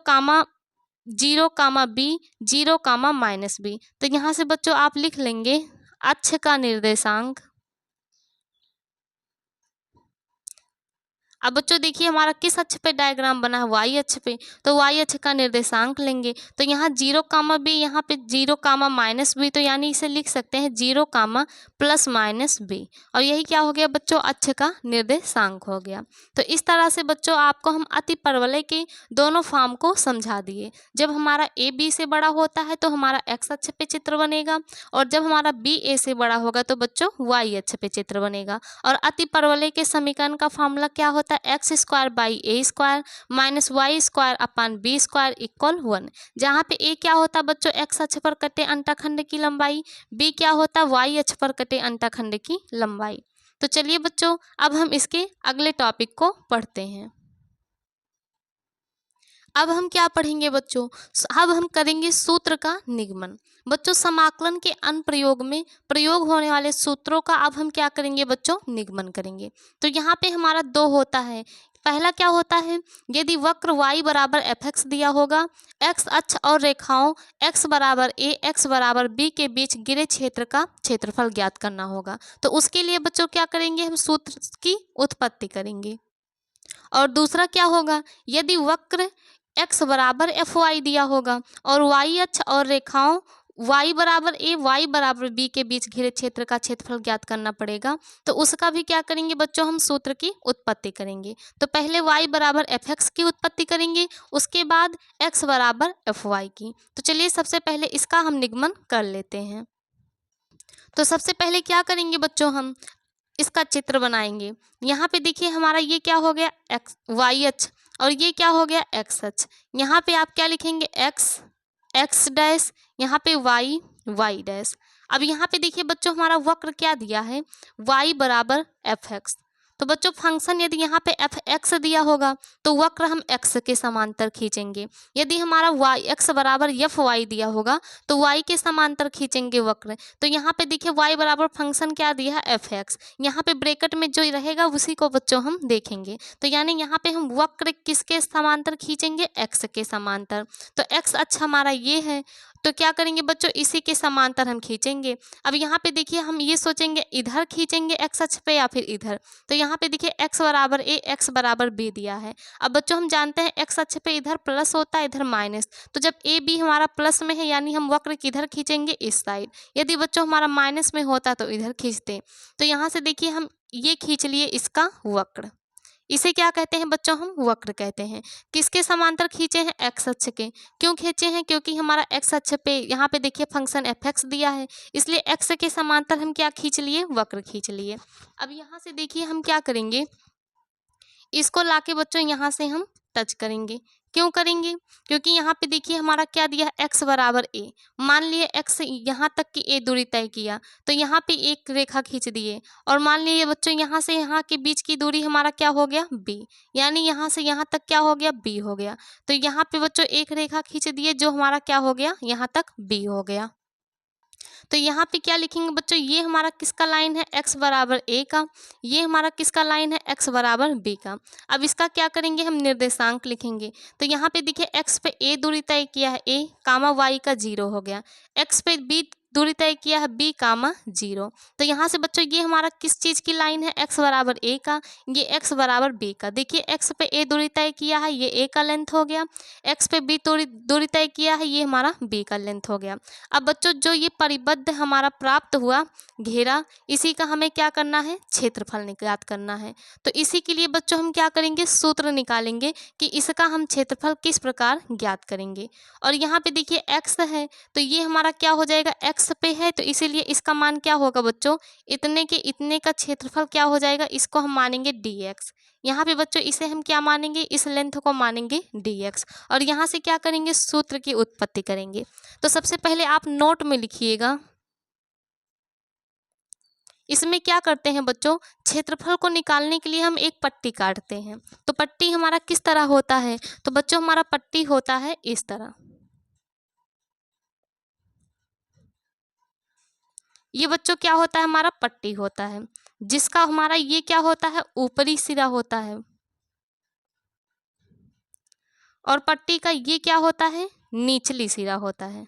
कामा बी, 0 कामा माइनस बी। तो यहाँ से बच्चों आप लिख लेंगे अक्ष का निर्देशांक। अब बच्चों देखिए हमारा किस अक्ष पे डायग्राम बना है, वाई अक्ष पे, तो वाई अक्ष का निर्देशांक लेंगे। तो यहाँ 0 कामा बी, यहाँ पे 0 कामा माइनस बी, तो यानी इसे लिख सकते हैं 0 कामा प्लस माइनस बी। और यही क्या हो गया बच्चों, अक्ष का निर्देशांक हो गया। तो इस तरह से बच्चों आपको हम अतिपरवलय के दोनों फॉर्म को समझा दिए। जब हमारा ए बी से बड़ा होता है तो हमारा एक्स अक्ष पे चित्र बनेगा, और जब हमारा बी ए से बड़ा होगा तो बच्चों वाई अक्ष पे चित्र बनेगा। और अतिपरवलय के समीकरण का फॉर्मूला क्या होता है, x square by a square minus y square upon b square equal 1। जहाँ पे ए क्या होता है बच्चों, एक्स अक्ष पर कटे अंतःखंड की लंबाई, बी क्या होता है, वाई अक्ष पर कटे अंतःखंड की लंबाई। तो चलिए बच्चों अब हम इसके अगले टॉपिक को पढ़ते हैं। अब हम क्या पढ़ेंगे बच्चों, अब हम करेंगे सूत्र का निगमन। बच्चों समाकलन के अनुप्रयोग में प्रयोग होने वाले सूत्रों का अब हम क्या करेंगे बच्चों, निगमन करेंगे। तो यहाँ पे हमारा 2 होता है, पहला क्या होता है, यदि वक्र y बराबर fx दिया होगा, x अक्ष और रेखाओं x बराबर a x बराबर b के बीच घिरे क्षेत्र का क्षेत्रफल ज्ञात करना होगा। तो उसके लिए बच्चों क्या करेंगे, हम सूत्र की उत्पत्ति करेंगे। और दूसरा क्या होगा, यदि वक्र x बराबर fy दिया होगा और y अक्ष और रेखाओं y बराबर a y बराबर b के बीच घिरे क्षेत्र का क्षेत्रफल ज्ञात करना पड़ेगा। तो उसका भी क्या करेंगे बच्चों, हम सूत्र की उत्पत्ति करेंगे। तो पहले y बराबर fx की उत्पत्ति करेंगे, उसके बाद x बराबर fy की। तो चलिए सबसे पहले इसका हम निगमन कर लेते हैं। तो सबसे पहले क्या करेंगे बच्चों, हम इसका चित्र बनाएंगे। यहाँ पे देखिए हमारा ये क्या हो गया, एक्स वाई अक्ष, और ये क्या हो गया, एक्स अक्ष। यहाँ पे आप क्या लिखेंगे, एक्स एक्स डैश, यहाँ पे वाई वाई डैश। अब यहाँ पे देखिए बच्चों हमारा वक्र क्या दिया है, वाई बराबर एफ एक्स। तो बच्चों फंक्शन यदि यहाँ पे एफ एक्स दिया होगा तो वक्र हम एक्स के समांतर खींचेंगे। यदि हमारा वाई एक्स बराबर एफ वाई दिया होगा तो वाई के समांतर खींचेंगे वक्र। तो यहाँ पे देखिए y बराबर फंक्शन क्या दिया है, एफ एक्स। यहाँ पे ब्रैकेट में जो रहेगा उसी को बच्चों हम देखेंगे। तो यानी यहाँ पे हम वक्र किसके समांतर खींचेंगे, x के समांतर। तो x अक्ष हमारा ये है, तो क्या करेंगे बच्चों, इसी के समांतर हम खींचेंगे। अब यहाँ पे देखिए हम ये सोचेंगे इधर खींचेंगे x अक्ष पे या फिर इधर। तो यहाँ पे देखिए x बराबर a x बराबर b दिया है। अब बच्चों हम जानते हैं x अक्ष पे इधर प्लस होता है इधर माइनस। तो जब a b हमारा प्लस में है यानी हम वक्र किधर खींचेंगे, इस साइड। यदि बच्चों हमारा माइनस में होता तो इधर खींचते। तो यहाँ से देखिए हम ये खींच लिए इसका वक्र। इसे क्या कहते हैं बच्चों, हम वक्र कहते हैं। किसके समांतर खींचे हैं, एक्स अक्ष के। क्यों खींचे हैं, क्योंकि हमारा एक्स अक्ष पे यहाँ पे देखिए फंक्शन एफ एक्स दिया है, इसलिए एक्स के समांतर हम क्या खींच लिए, वक्र खींच लिए। अब यहाँ से देखिए हम क्या करेंगे, इसको लाके बच्चों यहाँ से हम टच करेंगे। क्यों करेंगे, क्योंकि यहाँ पे देखिए हमारा क्या दिया है, x बराबर a। मान लिए x यहाँ तक की a दूरी तय किया तो यहाँ पे एक रेखा खींच दिए। और मान लिए बच्चों यहाँ से यहाँ के बीच की दूरी हमारा क्या हो गया, b। यानी यहाँ से यहाँ तक क्या हो गया, b हो गया। तो यहाँ पे बच्चों एक रेखा खींच दिए जो हमारा क्या हो गया, यहाँ तक b हो गया। तो यहाँ पे क्या लिखेंगे बच्चों, ये हमारा किसका लाइन है, x बराबर a का। ये हमारा किसका लाइन है, x बराबर b का। अब इसका क्या करेंगे, हम निर्देशांक लिखेंगे। तो यहाँ पे देखिए x पे a दूरी तय किया है a कामा y का 0 हो गया। x पे b दूरी तय किया है b कामा 0। तो यहाँ से बच्चों ये हमारा किस चीज़ की लाइन है, x बराबर a का, ये x बराबर b का। देखिए x पे a दूरी तय किया है, ये a का लेंथ हो गया। x पे b दूरी तय किया है, ये हमारा b का लेंथ हो गया। अब बच्चों जो ये परिबद्ध हमारा प्राप्त हुआ घेरा, इसी का हमें क्या करना है, क्षेत्रफल ज्ञात करना है। तो इसी के लिए बच्चों हम क्या करेंगे, सूत्र निकालेंगे कि इसका हम क्षेत्रफल किस प्रकार ज्ञात करेंगे। और यहाँ पे देखिए x है तो ये हमारा क्या हो जाएगा, x पे है तो इसीलिए इसका मान क्या होगा बच्चों, इतने के इतने का क्षेत्रफल क्या हो जाएगा, इसको हम मानेंगे dx। यहाँ पे बच्चों इसे हम क्या मानेंगे, इस लेंथ को मानेंगे dx। और यहाँ से क्या करेंगे, सूत्र की उत्पत्ति करेंगे। तो सबसे पहले आप नोट में लिखिएगा, इसमें क्या करते हैं बच्चों, क्षेत्रफल को निकालने के लिए हम एक पट्टी काटते हैं। तो पट्टी हमारा किस तरह होता है, तो बच्चों हमारा पट्टी होता है इस तरह। ये बच्चों क्या होता है, हमारा पट्टी होता है, जिसका हमारा ये क्या होता है, ऊपरी सिरा होता है। और पट्टी का ये क्या होता है, निचली सिरा होता है।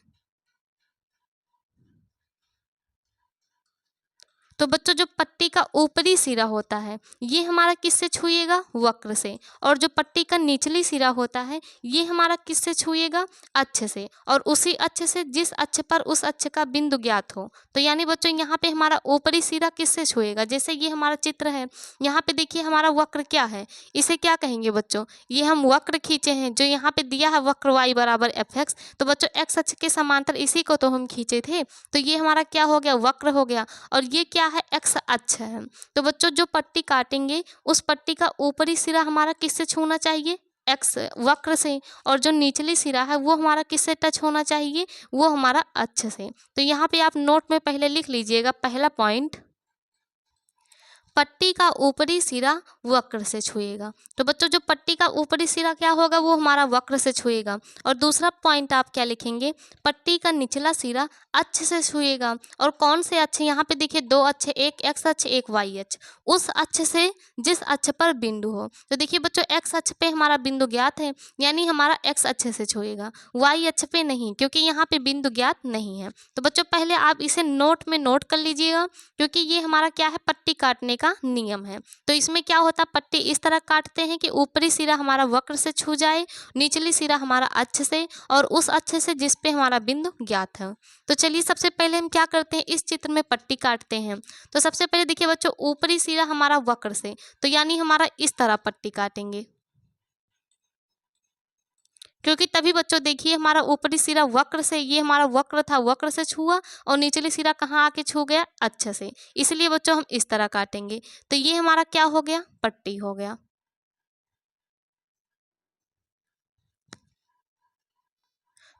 तो बच्चों जो पट्टी का ऊपरी सिरा होता है ये हमारा किससे छुएगा, वक्र से। और जो पट्टी का निचली सिरा होता है ये हमारा किससे छुएगा, अक्ष से। और उसी अक्ष से जिस अक्ष पर उस अक्ष का बिंदु ज्ञात हो। तो यानी बच्चों यहाँ पे हमारा ऊपरी सिरा किससे छुएगा, जैसे ये हमारा चित्र है, यहाँ पे देखिए हमारा वक्र क्या है, इसे क्या कहेंगे बच्चों, ये हम वक्र खींचे हैं जो यहाँ पे दिया है वक्र y बराबर एफ एक्स। तो बच्चों एक्स अक्ष के समांतर इसी को तो हम खींचे थे, तो ये हमारा क्या हो गया, वक्र हो गया। और ये क्या है, एक्स अक्ष है। तो बच्चों जो पट्टी काटेंगे उस पट्टी का ऊपरी सिरा हमारा किससे छूना चाहिए, एक्स वक्र से। और जो निचली सिरा है वो हमारा किससे टच होना चाहिए, वो हमारा अक्ष से। तो यहाँ पे आप नोट में पहले लिख लीजिएगा, पहला पॉइंट, पट्टी का ऊपरी सिरा वक्र से छुएगा। तो बच्चों जो पट्टी का ऊपरी सिरा क्या होगा, वो हमारा वक्र से छुएगा। और दूसरा पॉइंट आप क्या लिखेंगे, पट्टी का निचला सिरा अक्ष से छुएगा। और कौन से अक्ष, यहाँ पे देखिए दो अक्ष, एक एक्स अक्ष एक वाई अक्ष, उस अक्ष से जिस अक्ष पर बिंदु हो। तो देखिए बच्चों एक्स अक्ष पे हमारा बिंदु ज्ञात है, यानी हमारा एक्स अक्ष से छुएगा, वाई अक्ष पे नहीं, क्योंकि यहाँ पे बिंदु ज्ञात नहीं है। तो बच्चों पहले आप इसे नोट में नोट कर लीजिएगा, क्योंकि ये हमारा क्या है, पट्टी काटने का नियम है। तो इसमें क्या होता है, पट्टी इस तरह काटते हैं कि ऊपरी सिरा हमारा वक्र से छू जाए, निचली सिरा हमारा अक्ष से, और उस अक्ष से जिस पे हमारा बिंदु ज्ञात है। तो चलिए सबसे पहले हम क्या करते हैं, इस चित्र में पट्टी काटते हैं। तो सबसे पहले देखिए बच्चों ऊपरी सिरा हमारा वक्र से, तो यानी हमारा इस तरह पट्टी काटेंगे, क्योंकि तभी बच्चों देखिए हमारा ऊपरी सिरा वक्र से, ये हमारा वक्र था, वक्र से छुआ, और निचली सिरा कहाँ आके छू गया, अक्ष से, इसलिए बच्चों हम इस तरह काटेंगे। तो ये हमारा क्या हो गया, पट्टी हो गया।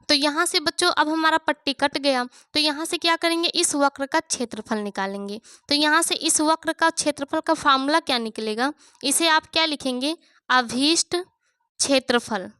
तो यहाँ से बच्चों अब हमारा पट्टी कट गया, तो यहाँ से क्या करेंगे, इस वक्र का क्षेत्रफल निकालेंगे। तो यहाँ से इस वक्र का क्षेत्रफल का फार्मूला क्या निकलेगा, इसे आप क्या लिखेंगे, अभीष्ट क्षेत्रफल।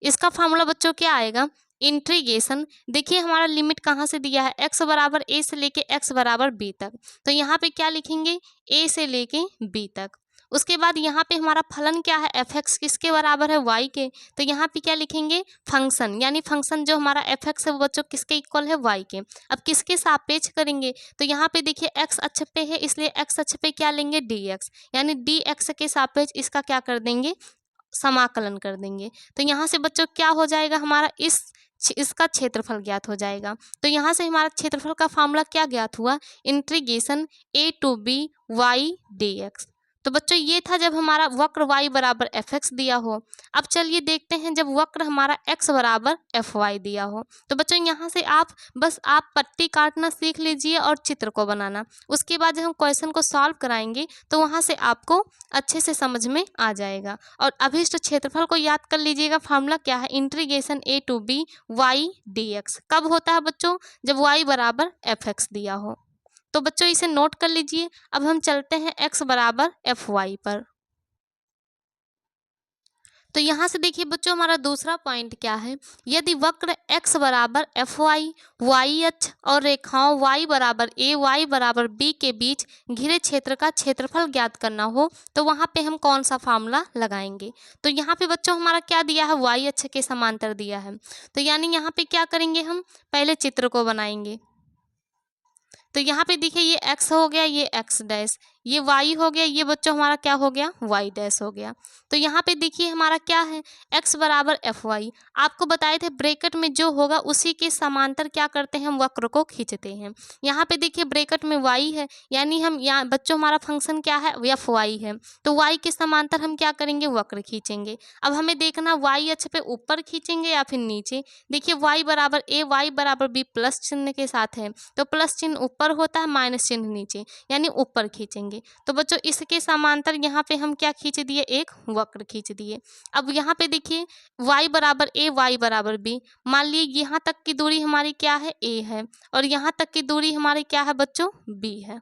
इसका फार्मूला बच्चों क्या आएगा, इंटीग्रेशन, देखिए हमारा लिमिट कहाँ से दिया है, x बराबर a से लेके x बराबर b तक। तो यहाँ पे क्या लिखेंगे, a से लेके b तक। उसके बाद यहाँ पे हमारा फलन क्या है, f(x) किसके बराबर है, y के। तो यहाँ पे क्या लिखेंगे, फंक्शन, यानी फंक्शन जो हमारा f(x) है वो बच्चों किसके इक्वल है, y के। अब किसके सापेक्ष करेंगे, तो यहाँ पे देखिए x अक्ष पे है, इसलिए x अक्ष पे क्या लेंगे, dx, यानी dx के सापेक्ष इसका क्या कर देंगे, समाकलन कर देंगे। तो यहाँ से बच्चों क्या हो जाएगा, हमारा इसका क्षेत्रफल ज्ञात हो जाएगा। तो यहाँ से हमारा क्षेत्रफल का फार्मूला क्या ज्ञात हुआ, integration a to b y dx। तो बच्चों ये था जब हमारा वक्र y बराबर fx दिया हो। अब चलिए देखते हैं जब वक्र हमारा x बराबर fy दिया हो। तो बच्चों यहाँ से आप पट्टी काटना सीख लीजिए और चित्र को बनाना। उसके बाद जब हम क्वेश्चन को सॉल्व कराएंगे तो वहाँ से आपको अच्छे से समझ में आ जाएगा। और अभीष्ट क्षेत्रफल को याद कर लीजिएगा, फार्मूला क्या है, integration a to b y dx। कब होता है बच्चों, जब y बराबर fx दिया हो। तो बच्चों इसे नोट कर लीजिए। अब हम चलते हैं x बराबर fy पर। तो यहाँ से देखिए बच्चों हमारा दूसरा पॉइंट क्या है, यदि वक्र x बराबर fy, y अक्ष और रेखाओं y बराबर a, y बराबर b के बीच घिरे क्षेत्र का क्षेत्रफल ज्ञात करना हो, तो वहाँ पे हम कौन सा फार्मूला लगाएंगे। तो यहाँ पे बच्चों हमारा क्या दिया है, y अक्ष के समांतर दिया है। तो यानी यहाँ पे क्या करेंगे, हम पहले चित्र को बनाएंगे। तो यहाँ पे देखिए ये x हो गया, ये x डैश, ये y हो गया, ये बच्चों हमारा क्या हो गया, y डैश हो गया। तो यहाँ पे देखिए हमारा क्या है, x बराबर fy। आपको बताए थे ब्रैकेट में जो होगा उसी के समांतर क्या करते हैं, हम वक्र को खींचते हैं। यहाँ पे देखिए ब्रैकेट में y है, यानी हम यहाँ बच्चों हमारा फंक्शन क्या है, fy है। तो y के समांतर हम क्या करेंगे, वक्र खींचेंगे। अब हमें देखना y अक्ष पे ऊपर खींचेंगे या फिर नीचे। देखिए y बराबर a, y बराबर b प्लस चिन्ह के साथ है, तो प्लस चिन्ह ऊपर होता है, माइनस चिन्ह नीचे, यानी ऊपर खींचेंगे। तो बच्चों इसके समांतर यहाँ पे हम क्या खींच दिए, एक वक्र खींच दिए। अब यहाँ पे देखिए y बराबर a, y बराबर b, मान लीजिए यहाँ तक की दूरी हमारी क्या है, a है, और यहाँ तक की दूरी हमारी क्या है बच्चों, b है।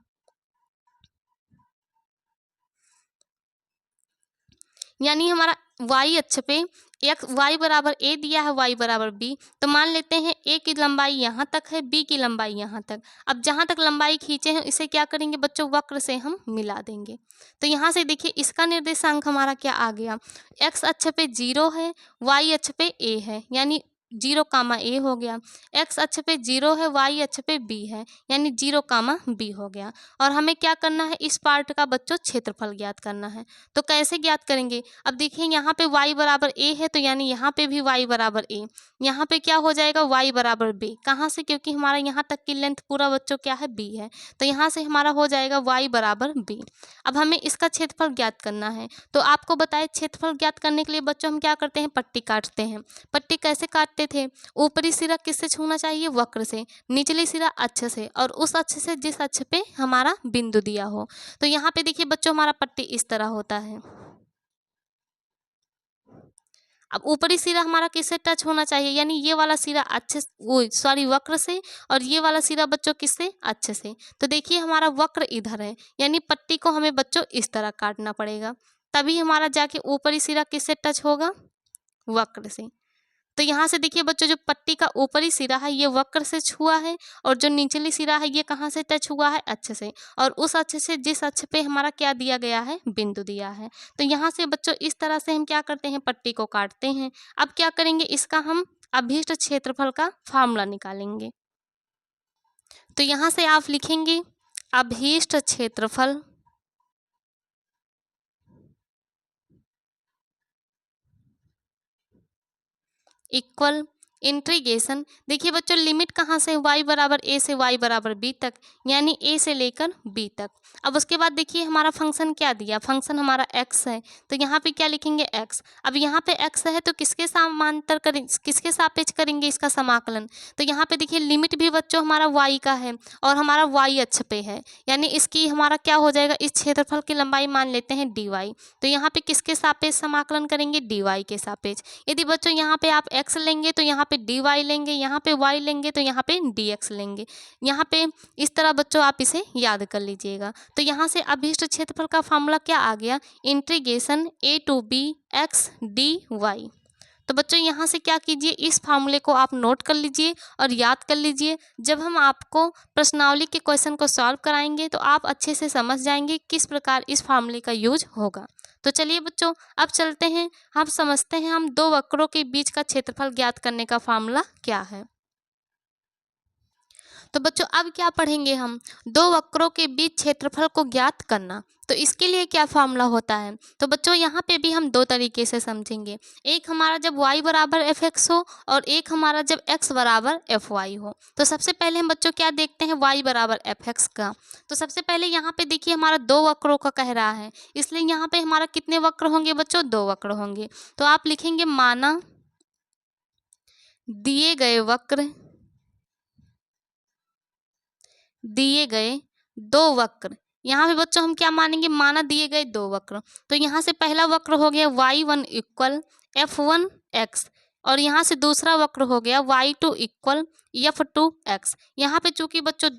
यानी हमारा y अक्ष पे y बराबर a दिया है, y बराबर b, तो मान लेते हैं a की लंबाई यहाँ तक है, b की लंबाई यहाँ तक। अब जहाँ तक लंबाई खींचे हैं इसे क्या करेंगे बच्चों, वक्र से हम मिला देंगे। तो यहाँ से देखिए इसका निर्देशांक हमारा क्या आ गया, x अक्ष पे 0 है, y अक्ष पे a है, यानी 0, a हो गया। x अक्ष पे 0 है, y अक्ष पे b है, यानी 0, b हो गया। और हमें क्या करना है, इस पार्ट का बच्चों क्षेत्रफल ज्ञात करना है। तो कैसे ज्ञात करेंगे, अब देखिए यहाँ पे y बराबर a है, तो यानी यहाँ पे भी y बराबर a, यहाँ पे क्या हो जाएगा, y बराबर b। कहाँ से, क्योंकि हमारा यहाँ तक की लेंथ पूरा बच्चों क्या है, b है, तो यहाँ से हमारा हो जाएगा y बराबर b। अब हमें इसका क्षेत्रफल ज्ञात करना है। तो आपको बताए क्षेत्रफल ज्ञात करने के लिए बच्चों हम क्या करते हैं, पट्टी काटते हैं। पट्टी कैसे काटते थे, ऊपरी सिरा किससे छूना चाहिए, वक्र से, निचली सिरा अक्ष से, और उस अक्ष से जिस अक्ष पे हमारा बिंदु दिया हो। तो यहाँ पे देखिए बच्चों हमारा पट्टी इस तरह होता है। अब ऊपरी सिरा हमारा किससे टच होना चाहिए, यानी ये वाला सिरा अच्छे वक्र से, और ये वाला सिरा बच्चों किससे, अच्छे से। तो देखिए हमारा वक्र इधर है, यानी पट्टी को हमें बच्चों इस तरह काटना पड़ेगा, तभी हमारा जाके ऊपरी सिरा किससे टच होगा, वक्र से। तो यहाँ से देखिए बच्चों, जो पट्टी का ऊपरी सिरा है ये वक्र से छुआ है, और जो निचली सिरा है ये कहाँ से टच हुआ है, अच्छे से, और उस अच्छे से जिस अच्छे पे हमारा क्या दिया गया है, बिंदु दिया है। तो यहाँ से बच्चों इस तरह से हम क्या करते हैं, पट्टी को काटते हैं। अब क्या करेंगे, इसका हम अभीष्ट क्षेत्रफल का फार्मूला निकालेंगे। तो यहाँ से आप लिखेंगे अभीष्ट क्षेत्रफल इक्वल इंटीग्रेशन, देखिए बच्चों लिमिट कहाँ से, y बराबर a से y बराबर b तक, यानी a से लेकर b तक। अब उसके बाद देखिए हमारा फंक्शन क्या दिया, फंक्शन हमारा x है, तो यहाँ पे क्या लिखेंगे x। अब यहाँ पे x है तो किसके समांतर करें, किसके सापेक्ष करेंगे इसका समाकलन। तो यहाँ पे देखिए लिमिट भी बच्चों हमारा y का है, और हमारा y अक्ष पे है, यानी इसकी हमारा क्या हो जाएगा, इस क्षेत्रफल की लंबाई मान लेते हैं dy। तो यहाँ पे किसके सापेक्ष समाकलन करेंगे, dy के सापेक्ष। यदि बच्चों यहाँ पे आप x लेंगे तो यहाँ पे dy लेंगे, यहाँ पे y लेंगे तो यहाँ पे dx लेंगे। यहाँ पे इस तरह बच्चों आप इसे याद कर लीजिएगा। तो यहाँ से अभीष्ट क्षेत्रफल का फार्मूला क्या आ गया, integration a to b x dy। तो बच्चों यहाँ से क्या कीजिए, इस फार्मूले को आप नोट कर लीजिए और याद कर लीजिए। जब हम आपको प्रश्नावली के क्वेश्चन को सॉल्व कराएंगे तो आप अच्छे से समझ जाएंगे किस प्रकार इस फार्मूले का यूज होगा। तो चलिए बच्चों अब चलते हैं, हम समझते हैं हम दो वक्रों के बीच का क्षेत्रफल ज्ञात करने का फार्मूला क्या है। तो बच्चों अब क्या पढ़ेंगे हम, दो वक्रों के बीच क्षेत्रफल को ज्ञात करना। तो इसके लिए क्या फार्मूला होता है, तो बच्चों यहाँ पे भी हम दो तरीके से समझेंगे। एक हमारा जब y बराबर एफ एक्स हो, और एक हमारा जब x बराबर एफ वाई हो। तो सबसे पहले हम बच्चों क्या देखते हैं, y बराबर एफ एक्स का। तो सबसे पहले यहाँ पे देखिए हमारा दो वक्रों का कह रहा है, इसलिए यहाँ पे हमारा कितने वक्र होंगे बच्चों, दो वक्र होंगे। तो आप लिखेंगे माना दिए गए वक्र, दिए गए दो वक्र। यहाँ पे बच्चों हम क्या मानेंगे, माना दिए गए दो वक्र। तो यहाँ से पहला वक्र हो गया y1 इक्वल f1 x, और यहाँ से दूसरा वक्र हो गया y2 इक्वल f2 x। यहाँ पे चूंकि बच्चों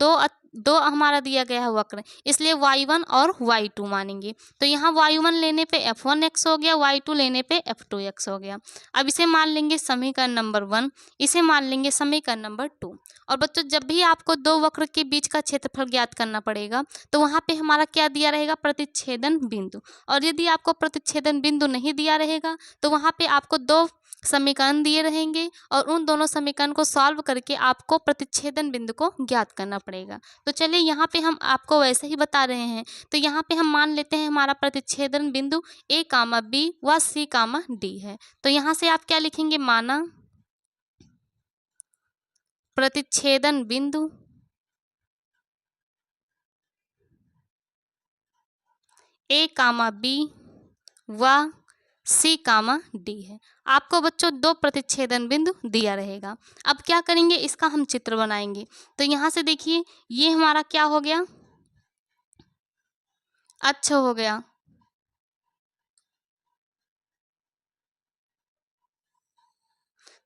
दो हमारा दिया गया है वक्र, इसलिए y1 और y2 मानेंगे। तो यहाँ y1 लेने पे f1x हो गया, y2 लेने पे f2x हो गया। अब इसे मान लेंगे समीकरण नंबर 1, इसे मान लेंगे समीकरण नंबर 2। और बच्चों जब भी आपको दो वक्र के बीच का क्षेत्रफल ज्ञात करना पड़ेगा तो वहाँ पे हमारा क्या दिया रहेगा, प्रतिच्छेदन बिंदु। और यदि आपको प्रतिच्छेदन बिंदु नहीं दिया रहेगा तो वहाँ पे आपको दो समीकरण दिए रहेंगे, और उन दोनों समीकरण को सॉल्व करके आपको प्रतिच्छेदन बिंदु को ज्ञात करना पड़ेगा। तो चलिए यहाँ पे हम आपको वैसे ही बता रहे हैं। तो यहाँ पे हम मान लेते हैं हमारा प्रतिच्छेदन बिंदु a, b व c, d है। तो यहाँ से आप क्या लिखेंगे, माना प्रतिच्छेदन बिंदु a, b व c, d है। आपको बच्चों दो प्रतिच्छेदन बिंदु दिया रहेगा। अब क्या करेंगे, इसका हम चित्र बनाएंगे। तो यहाँ से देखिए ये हमारा क्या हो गया, अक्ष हो गया।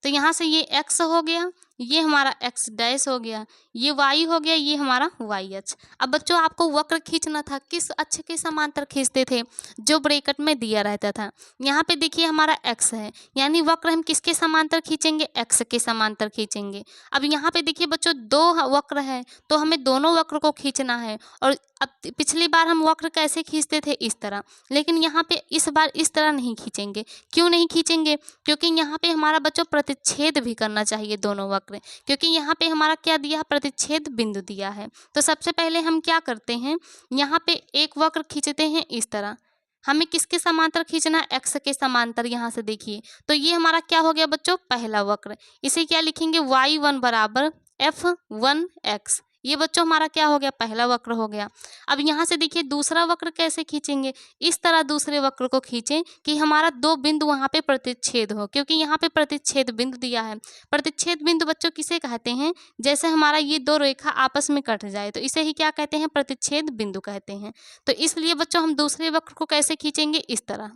तो यहाँ से ये x हो गया, ये हमारा x डैश हो गया, ये y हो गया, ये हमारा y अक्ष। अब बच्चों आपको वक्र खींचना था, किस अक्ष के समांतर खींचते थे, जो ब्रैकेट में दिया रहता था। यहाँ पे देखिए हमारा x है, यानी वक्र हम किसके समांतर खींचेंगे, x के समांतर खींचेंगे। अब यहाँ पे देखिए बच्चों दो वक्र है, तो हमें दोनों वक्र को खींचना है। और अब पिछली बार हम वक्र कैसे खींचते थे, इस तरह, लेकिन यहाँ पे इस बार इस तरह नहीं खींचेंगे। क्यों नहीं खींचेंगे, क्योंकि यहाँ पे हमारा बच्चों प्रतिच्छेद भी करना चाहिए दोनों वक्र, क्योंकि यहाँ पे हमारा क्या दिया है, प्रतिच्छेद बिंदु दिया है। तो सबसे पहले हम क्या करते हैं, यहाँ पे एक वक्र खींचते हैं इस तरह। हमें किसके समांतर खींचना है, x के समांतर। यहाँ से देखिए तो ये हमारा क्या हो गया बच्चों, पहला वक्र। इसे क्या लिखेंगे, y1 बराबर f1x। ये बच्चों हमारा क्या हो गया, पहला वक्र हो गया। अब यहाँ से देखिए दूसरा वक्र कैसे खींचेंगे, इस तरह दूसरे वक्र को खींचें कि हमारा दो बिंदु वहाँ पे प्रतिच्छेद हो, क्योंकि यहाँ पे प्रतिच्छेद बिंदु दिया है। प्रतिच्छेद बिंदु बच्चों किसे कहते हैं, जैसे हमारा ये दो रेखा आपस में कट जाए तो इसे ही क्या कहते हैं, प्रतिच्छेद बिंदु कहते हैं। तो इसलिए बच्चों हम दूसरे वक्र को कैसे खींचेंगे, इस तरह।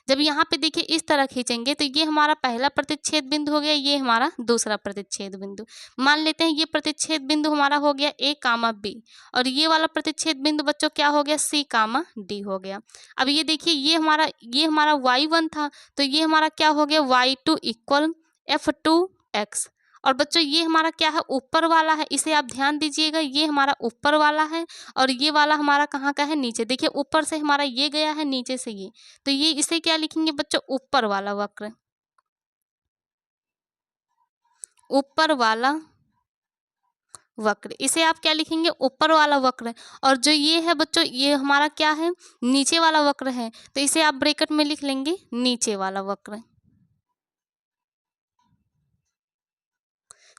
जब यहाँ पे देखिए इस तरह खींचेंगे तो ये हमारा पहला प्रतिच्छेद बिंदु हो गया, ये हमारा दूसरा प्रतिच्छेद बिंदु। मान लेते हैं ये प्रतिच्छेद बिंदु हमारा हो गया ए कामा बी, और ये वाला प्रतिच्छेद बिंदु बच्चों क्या हो गया, सी कामा डी हो गया। अब ये देखिए ये हमारा y1 था, तो ये हमारा क्या हो गया, y2 इक्वल f2x। और बच्चों ये हमारा क्या है, ऊपर वाला है, इसे आप ध्यान दीजिएगा, ये हमारा ऊपर वाला है और ये वाला हमारा कहाँ का है, नीचे। देखिए ऊपर से हमारा ये गया है, नीचे से ये, तो ये इसे क्या लिखेंगे बच्चों, ऊपर वाला वक्र, ऊपर वाला वक्र, इसे आप क्या लिखेंगे, ऊपर वाला वक्र। और जो ये है बच्चों, ये हमारा क्या है, नीचे वाला वक्र है, तो इसे आप ब्रैकेट में लिख लेंगे नीचे वाला वक्र।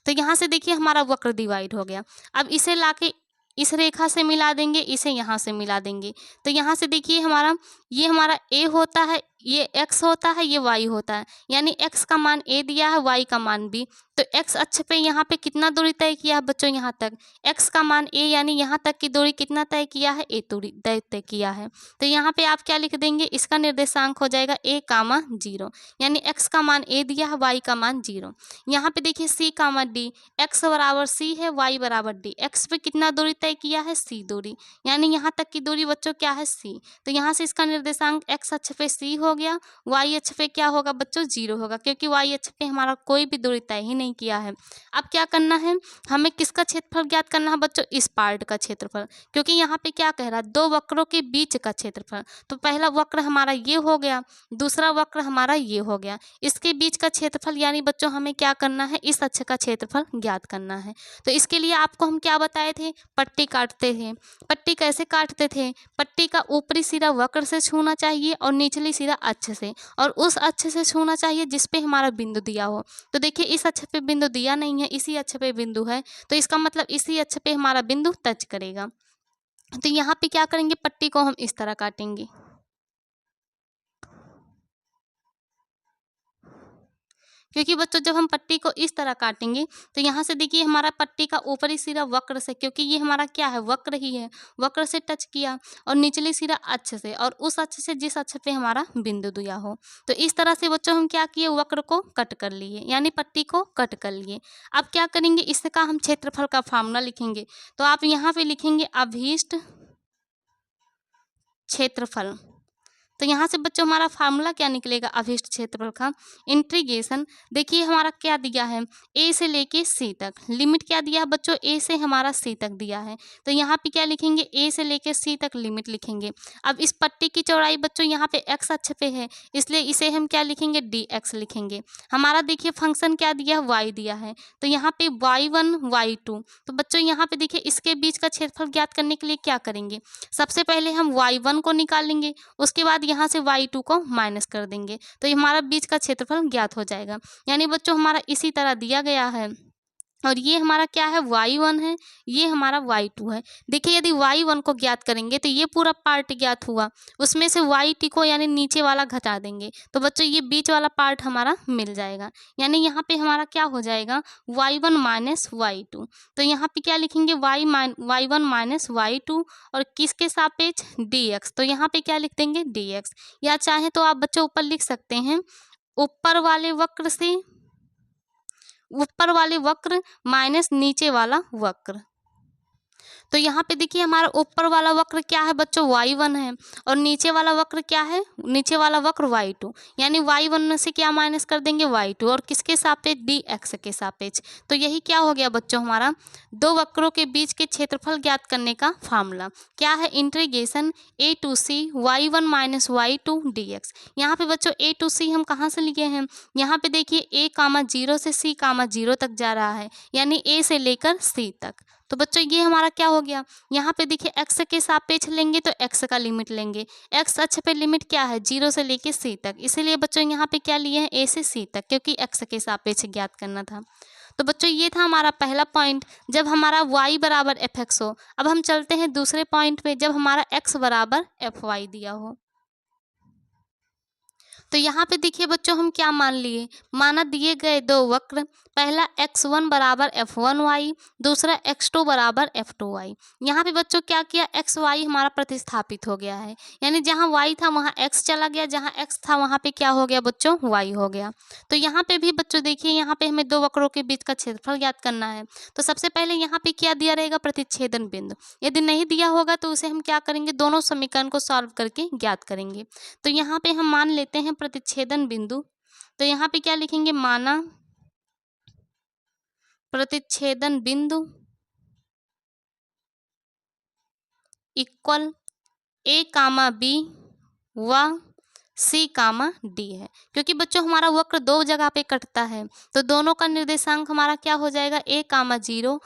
तो यहाँ से देखिए हमारा वक्र डिवाइड हो गया। अब इसे लाके इस रेखा से मिला देंगे, इसे यहाँ से मिला देंगे, तो यहाँ से देखिए ये हमारा a होता है, ये x होता है, ये y होता है, यानी x का मान a दिया है, y का मान b। तो x अक्ष पे यहाँ पे कितना दूरी तय किया है बच्चों, यहाँ तक x का मान a, यानी यहाँ तक की दूरी कितना तय किया है, a दूरी तय किया है। तो यहाँ पे आप क्या लिख देंगे, इसका निर्देशांक हो जाएगा a कामा 0, यानी x का मान a दिया है, y का मान 0। यहाँ पे देखिए c कामा d, x बराबर c है, y बराबर d, x पे कितना दूरी तय किया है, c दूरी, यानी यहाँ तक की दूरी बच्चों क्या है, c। तो यहाँ से इसका निर्देशांक x अक्ष पे c हो गया, y अक्ष पे क्या होगा बच्चों, 0 होगा, क्योंकि y अक्ष पे हमारा कोई भी दूरी तय ही नहीं किया है। अब क्या करना है, हमें किसका क्षेत्रफल ज्ञात करना है बच्चों, इस पार्ट का क्षेत्रफल, क्योंकि यहाँ पे क्या कह रहा है, दो वक्रों के बीच का क्षेत्रफल। तो पहला वक्र हमारा ये हो गया, दूसरा वक्र हमारा ये हो गया, इसके बीच का क्षेत्रफल, यानी बच्चों हमें क्या करना है, इस अक्ष का क्षेत्रफल ज्ञात करना है। तो इसके लिए आपको हम क्या बताए थे, पट्टी काटते थे। पट्टी कैसे काटते थे, पट्टी का ऊपरी सिरा वक्र से छूना चाहिए और निचली सिरा अक्ष से, और उस अक्ष से छूना चाहिए जिस पे हमारा बिंदु दिया हो। तो देखिए इस अक्ष पे बिंदु दिया नहीं है, इसी अक्ष पे बिंदु है, तो इसका मतलब इसी अक्ष पे हमारा बिंदु टच करेगा। तो यहाँ पे क्या करेंगे, पट्टी को हम इस तरह काटेंगे, क्योंकि बच्चों जब हम पट्टी को इस तरह काटेंगे तो यहाँ से देखिए हमारा पट्टी का ऊपरी सिरा वक्र से, क्योंकि ये हमारा क्या है, वक्र ही है, वक्र से टच किया, और निचली सिरा अक्ष से, और उस अक्ष से जिस अक्ष पे हमारा बिंदु दिया हो। तो इस तरह से बच्चों हम क्या किए, वक्र को कट कर लिए, यानी पट्टी को कट कर लिए। अब क्या करेंगे, इसका हम क्षेत्रफल का फार्मूला लिखेंगे। तो आप यहाँ पे लिखेंगे अभीष्ट क्षेत्रफल। तो यहाँ से बच्चों हमारा फार्मूला क्या निकलेगा, अभीष्ट क्षेत्रफल का, इंटीग्रेशन, देखिए हमारा क्या दिया है, a से लेके c तक, लिमिट क्या दिया है बच्चों, a से हमारा c तक दिया है। तो यहाँ पे क्या लिखेंगे, a से लेके c तक लिमिट लिखेंगे। अब इस पट्टी की चौड़ाई बच्चों यहाँ पे x अक्ष पे है, इसलिए इसे हम क्या लिखेंगे, dx लिखेंगे। हमारा देखिए फंक्शन क्या दिया है, y दिया है, तो यहाँ पे y1 y2। तो बच्चों यहाँ पे देखिए इसके बीच का क्षेत्रफल ज्ञात करने के लिए क्या करेंगे, सबसे पहले हम y1 को निकालेंगे, उसके बाद यहाँ से y2 को माइनस कर देंगे, तो ये हमारा बीच का क्षेत्रफल ज्ञात हो जाएगा। यानी बच्चों हमारा इसी तरह दिया गया है, और ये हमारा क्या है, y1 है, ये हमारा y2 है। देखिए यदि y1 को ज्ञात करेंगे तो ये पूरा पार्ट ज्ञात हुआ, उसमें से y2 को यानी नीचे वाला घटा देंगे, तो बच्चों ये बीच वाला पार्ट हमारा मिल जाएगा। यानी यहाँ पे हमारा क्या हो जाएगा, y1 माइनस y2। तो यहाँ पे क्या लिखेंगे, y1 माइनस y2, और किसके सापेक्ष, dx। तो यहाँ पे क्या लिख देंगे, dx, या चाहे तो आप बच्चों ऊपर लिख सकते हैं, ऊपर वाले वक्र माइनस नीचे वाला वक्र। तो यहाँ पे देखिए हमारा ऊपर वाला वक्र क्या है बच्चों, y1 है, और नीचे वाला वक्र क्या है, नीचे वाला वक्र y2, यानी y1 में से क्या माइनस कर देंगे, y2, और किसके सापेक्ष, dx के सापेक्ष। तो यही क्या हो गया बच्चों, हमारा दो वक्रों के बीच के क्षेत्रफल ज्ञात करने का फार्मूला क्या है, integration a to c y1 minus y2 dx। यहाँ पे बच्चों a टू c हम कहाँ से लिए हैं, यहाँ पे देखिए a कामा 0 से c कामा 0 तक जा रहा है, यानी a से लेकर c तक। तो बच्चों ये हमारा क्या हो गया, यहाँ पे देखिए x के सापेक्ष लेंगे तो x का लिमिट लेंगे, x अक्ष पे लिमिट क्या है, 0 से लेके c तक, इसीलिए बच्चों यहाँ पे क्या लिए हैं, a से c तक, क्योंकि x के सापेक्ष ज्ञात करना था। तो बच्चों ये था हमारा पहला पॉइंट, जब हमारा y बराबर fx हो। अब हम चलते हैं दूसरे पॉइंट पे, जब हमारा x बराबर fy दिया हो। तो यहाँ पे देखिए बच्चों हम क्या मान लिए, माना दिए गए दो वक्र, पहला x1 बराबर f1y, दूसरा x2 बराबर f2y। यहाँ पे बच्चों क्या किया, xy हमारा प्रतिस्थापित हो गया है, यानी जहाँ y था वहाँ x चला गया, जहाँ x था वहाँ पे क्या हो गया बच्चों, y हो गया। तो यहाँ पे भी बच्चों देखिए यहाँ पे हमें दो वक्रों के बीच का क्षेत्रफल ज्ञात करना है। तो सबसे पहले यहाँ पे क्या दिया रहेगा, प्रतिच्छेदन बिंदु। यदि नहीं दिया होगा तो उसे हम क्या करेंगे, दोनों समीकरण को सॉल्व करके ज्ञात करेंगे। तो यहाँ पे हम मान लेते हैं प्रतिच्छेदन बिंदु। तो यहाँ पे क्या लिखेंगे, माना प्रतिच्छेदन बिंदु इक्वल ए कामा बी व सी कामा डी है, क्योंकि बच्चों हमारा वक्र दो जगह पे कटता है, तो दोनों का निर्देशांक हमारा क्या हो जाएगा, ए कामा 0,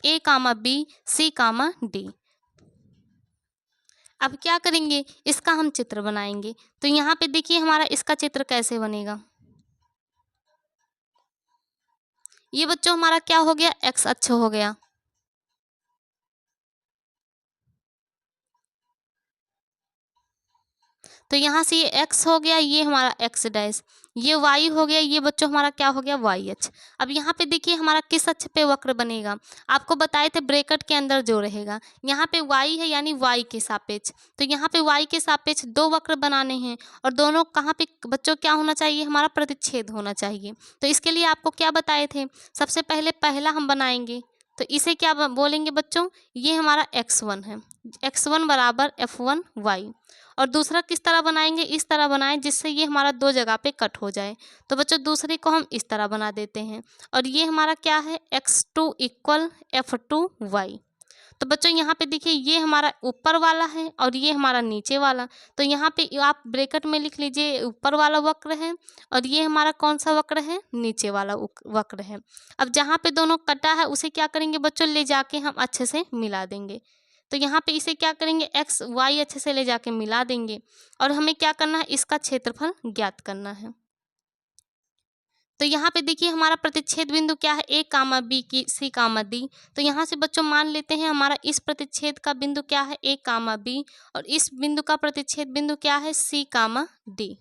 ए कामा बी, सी कामा डी। अब क्या करेंगे, इसका हम चित्र बनाएंगे। तो यहाँ पे देखिए हमारा इसका चित्र कैसे बनेगा, ये बच्चों हमारा क्या हो गया, एक्स अक्ष हो गया। तो यहाँ से ये x हो गया, ये हमारा x डैश, ये y हो गया, ये बच्चों हमारा क्या हो गया, y अक्ष। अब यहाँ पे देखिए हमारा किस अक्ष पे वक्र बनेगा, आपको बताए थे ब्रैकेट के अंदर जो रहेगा, यहाँ पे y है यानी y के सापेक्ष। तो यहाँ पे y के सापेक्ष दो वक्र बनाने हैं और दोनों कहाँ पे बच्चों क्या होना चाहिए, हमारा प्रतिच्छेद होना चाहिए। तो इसके लिए आपको क्या बताए थे, सबसे पहले पहला हम बनाएंगे, तो इसे क्या बोलेंगे बच्चों, ये हमारा x1 है, x1 बराबर f1y। और दूसरा किस तरह बनाएंगे, इस तरह बनाएं जिससे ये हमारा दो जगह पे कट हो जाए। तो बच्चों दूसरे को हम इस तरह बना देते हैं और ये हमारा क्या है, x2 इक्वल f2y। तो बच्चों यहाँ पे देखिए ये हमारा ऊपर वाला है और ये हमारा नीचे वाला। तो यहाँ पे आप ब्रैकेट में लिख लीजिए ऊपर वाला वक्र है और ये हमारा कौन सा वक्र है, नीचे वाला वक्र है। अब जहाँ पे दोनों कटा है उसे क्या करेंगे बच्चों, ले जाके हम अच्छे से मिला देंगे। तो यहाँ पे इसे क्या करेंगे, एक्स वाई अच्छे से ले जाके मिला देंगे और हमें क्या करना है, इसका क्षेत्रफल ज्ञात करना है। तो यहाँ पे देखिए हमारा प्रतिच्छेद बिंदु क्या है, ए कामा बी की सी कामा डी। तो यहाँ से बच्चों मान लेते हैं हमारा इस प्रतिच्छेद का बिंदु क्या है, ए कामा बी, और इस बिंदु का प्रतिच्छेद बिंदु क्या है, सी कामा डी।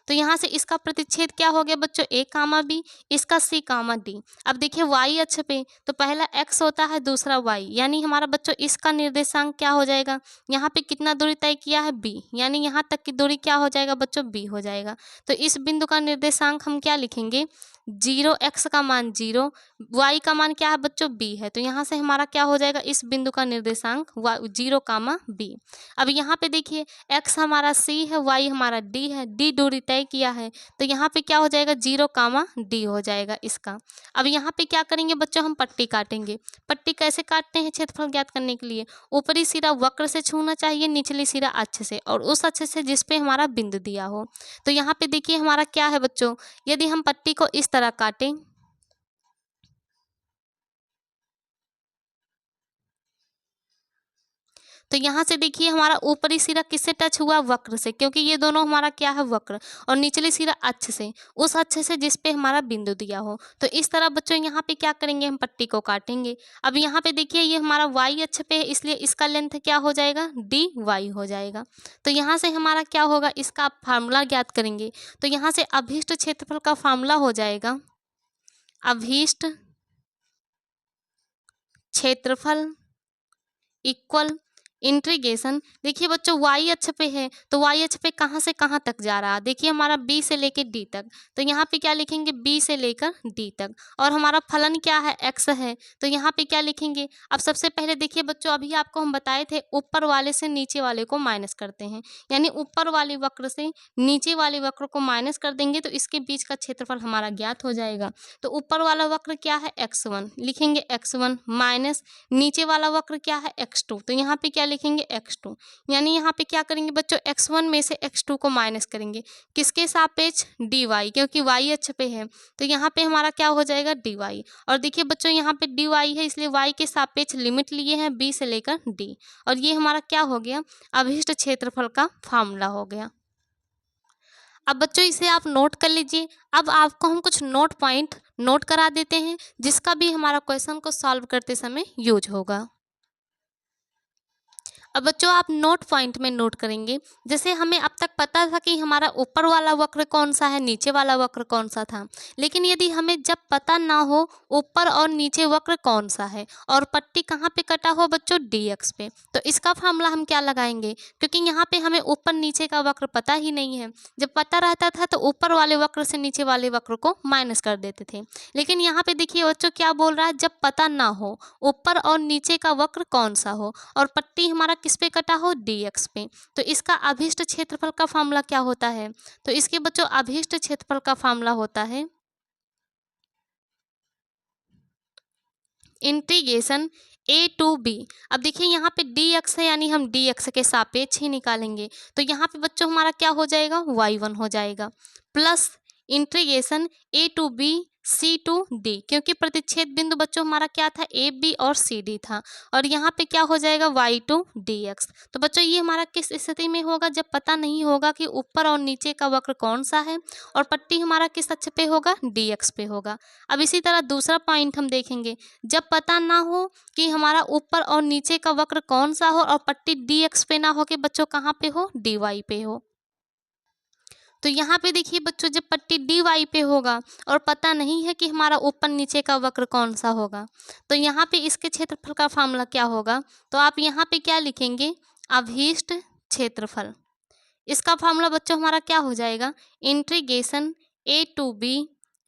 तो यहाँ से इसका प्रतिच्छेद क्या हो गया बच्चों, ए कामा बी, इसका सी कामा डी। अब देखिए वाई अक्ष पे तो पहला एक्स होता है, दूसरा वाई, यानी हमारा बच्चों इसका निर्देशांक क्या हो जाएगा, यहाँ पे कितना दूरी तय किया है, बी, यानी यहाँ तक की दूरी क्या हो जाएगा बच्चों, बी हो जाएगा। तो इस बिंदु का निर्देशांक हम क्या लिखेंगे, 0, एक्स का मान 0, वाई का मान क्या है बच्चों, बी है। तो यहाँ से हमारा क्या हो जाएगा, इस बिंदु का निर्देशांक 0 कामा बी। अब यहाँ पे देखिए एक्स हमारा सी है, वाई हमारा डी है, डी दूरी तय किया है, तो यहाँ पे क्या हो जाएगा, 0 कामा डी हो जाएगा इसका। अब यहाँ पे क्या करेंगे बच्चों, हम पट्टी काटेंगे। पट्टी कैसे काटते हैं क्षेत्रफल ज्ञात करने के लिए, ऊपरी सिरा वक्र से छूना चाहिए, निचली सिरा अक्ष से, और उस अक्ष से जिस पे हमारा बिंदु दिया हो। तो यहाँ पे देखिए हमारा क्या है बच्चों, यदि हम पट्टी को इस तरह काटें, तो यहाँ से देखिए हमारा ऊपरी सिरा किससे टच हुआ, वक्र से, क्योंकि ये दोनों हमारा क्या है, वक्र, और निचली सिरा अक्ष से, उस अक्ष से जिस पे हमारा बिंदु दिया हो। तो इस तरह बच्चों यहाँ पे क्या करेंगे, हम पट्टी को काटेंगे। अब यहाँ पे देखिए ये हमारा वाई अक्ष पे है, इसलिए इसका लेंथ क्या हो जाएगा, डी वाई हो जाएगा। तो यहाँ से हमारा क्या होगा, इसका फार्मूला ज्ञात करेंगे। तो यहाँ से अभीष्ट क्षेत्रफल का फार्मूला हो जाएगा, अभीष्ट क्षेत्रफल इक्वल इंटीग्रेशन। देखिए बच्चों वाई अक्ष पे है, तो वाई अक्ष पे कहाँ से कहाँ तक जा रहा है, देखिए हमारा बी से लेकर डी तक। तो यहाँ पे क्या लिखेंगे, बी से लेकर डी तक, और हमारा फलन क्या है, एक्स है, तो यहाँ पे क्या लिखेंगे। अब सबसे पहले देखिए बच्चों अभी आपको हम बताए थे ऊपर वाले से नीचे वाले को माइनस करते हैं, यानी ऊपर वाले वक्र से नीचे वाले वक्र को माइनस कर देंगे तो इसके बीच का क्षेत्रफल हमारा ज्ञात हो जाएगा। तो ऊपर वाला वक्र क्या है, x1, लिखेंगे x1 माइनस नीचे वाला वक्र क्या है, x2, तो यहाँ पे क्या लिखेंगे, x2, यानी यहाँ पे क्या करेंगे बच्चों, x1 में से x2 को माइनस करेंगे, किसके सापेक्ष, dy, क्योंकि y अक्ष पे है, तो यहाँ पे हमारा क्या हो जाएगा, dy। और देखिए बच्चों यहाँ पे dy है, इसलिए y के सापेक्ष लिमिट लिए हैं b से लेकर d, और ये हमारा क्या हो गया, अभीष्ट क्षेत्रफल का फार्मूला हो गया। अब बच्चों इसे आप नोट कर लीजिए। अब आपको हम कुछ नोट पॉइंट नोट करा देते हैं जिसका भी हमारा क्वेश्चन को सॉल्व करते समय यूज होगा। अब बच्चों आप नोट पॉइंट में नोट करेंगे, जैसे हमें अब तक पता था कि हमारा ऊपर वाला वक्र कौन सा है, नीचे वाला वक्र कौन सा था, लेकिन यदि हमें जब पता ना हो ऊपर और नीचे वक्र कौन सा है और पट्टी कहाँ पे कटा हो बच्चों, dx पे, तो इसका फार्मूला हम क्या लगाएंगे, क्योंकि यहाँ पे हमें ऊपर नीचे का वक्र पता ही नहीं है। जब पता रहता था तो ऊपर वाले वक्र से नीचे वाले वक्र को माइनस कर देते थे, लेकिन यहाँ पे देखिए बच्चों क्या बोल रहा है, जब पता ना हो ऊपर और नीचे का वक्र कौन सा हो और पट्टी हमारा किस पे कटा हो, dx पे, तो इसका अभीष्ट क्षेत्रफल का फार्मूला क्या होता है, तो इसके बच्चों अभीष्ट क्षेत्रफल का फार्मूला होता है इंटीग्रेशन a टू b। अब देखिए यहाँ पे dx है, यानी हम dx के सापेक्ष ही निकालेंगे, तो यहाँ पे बच्चों हमारा क्या हो जाएगा, y1 हो जाएगा, plus integration a to b c to d, क्योंकि प्रतिच्छेद बिंदु बच्चों हमारा क्या था, a b और c d था, और यहाँ पे क्या हो जाएगा, y टू dx। तो बच्चों ये हमारा किस स्थिति में होगा, जब पता नहीं होगा कि ऊपर और नीचे का वक्र कौन सा है और पट्टी हमारा किस अक्ष पे होगा, dx पे होगा। अब इसी तरह दूसरा पॉइंट हम देखेंगे, जब पता ना हो कि हमारा ऊपर और नीचे का वक्र कौन सा हो और पट्टी dx पे ना हो के बच्चों कहाँ पे हो, dy पे हो। तो यहाँ पे देखिए बच्चों जब पट्टी dy पे होगा और पता नहीं है कि हमारा ऊपर नीचे का वक्र कौन सा होगा, तो यहाँ पे इसके क्षेत्रफल का फार्मूला क्या होगा, तो आप यहाँ पे क्या लिखेंगे, अभीष्ट क्षेत्रफल। इसका फार्मूला बच्चों हमारा क्या हो जाएगा, integration a to b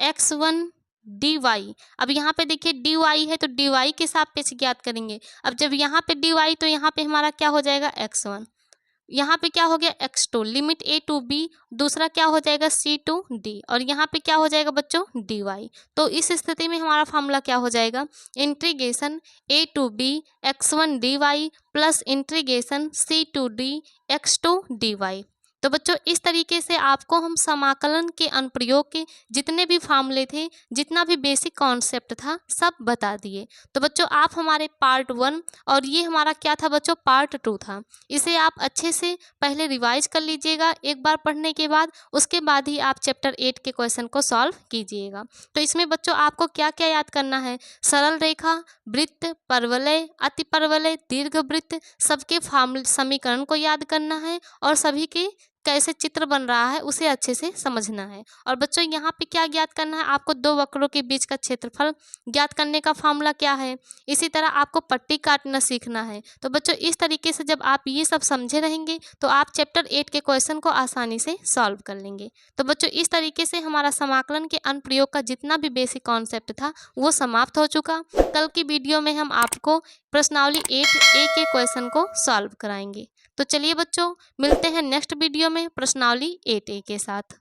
x1 dy। अब यहाँ पे देखिए dy है तो dy के सापेक्ष ज्ञात करेंगे। अब जब यहाँ पे dy तो यहाँ पे हमारा क्या हो जाएगा, x1, यहाँ पे क्या हो गया x2, limit a to b, दूसरा क्या हो जाएगा c टू d, और यहाँ पे क्या हो जाएगा बच्चों dy। तो इस स्थिति में हमारा फार्मूला क्या हो जाएगा, integration a to b x1 dy plus integration c to d x2 dy। तो बच्चों इस तरीके से आपको हम समाकलन के अनुप्रयोग के जितने भी फार्मूले थे, जितना भी बेसिक कॉन्सेप्ट था, सब बता दिए। तो बच्चों आप हमारे पार्ट 1 और ये हमारा क्या था बच्चों, पार्ट 2 था, इसे आप अच्छे से पहले रिवाइज कर लीजिएगा एक बार पढ़ने के बाद, उसके बाद ही आप चैप्टर 8 के क्वेश्चन को सॉल्व कीजिएगा। तो इसमें बच्चों आपको क्या क्या याद करना है, सरल रेखा, वृत्त, परवलय, अतिपरवलय, दीर्घवृत्त, सबके फार्मूले समीकरण को याद करना है और सभी के कैसे चित्र बन रहा है उसे अच्छे से समझना है। और बच्चों यहाँ पे क्या ज्ञात करना है, आपको दो वक्रों के बीच का क्षेत्रफल ज्ञात करने का फार्मूला क्या है, इसी तरह आपको पट्टी काटना सीखना है। तो बच्चों इस तरीके से जब आप ये सब समझे रहेंगे तो आप चैप्टर 8 के क्वेश्चन को आसानी से सॉल्व कर लेंगे। तो बच्चों इस तरीके से हमारा समाकलन के अनुप्रयोग का जितना भी बेसिक कॉन्सेप्ट था वो समाप्त हो चुका। कल की वीडियो में हम आपको प्रश्नावली 8A के क्वेश्चन को सॉल्व कराएंगे। तो चलिए बच्चों मिलते हैं नेक्स्ट वीडियो में प्रश्नावली 8A के साथ।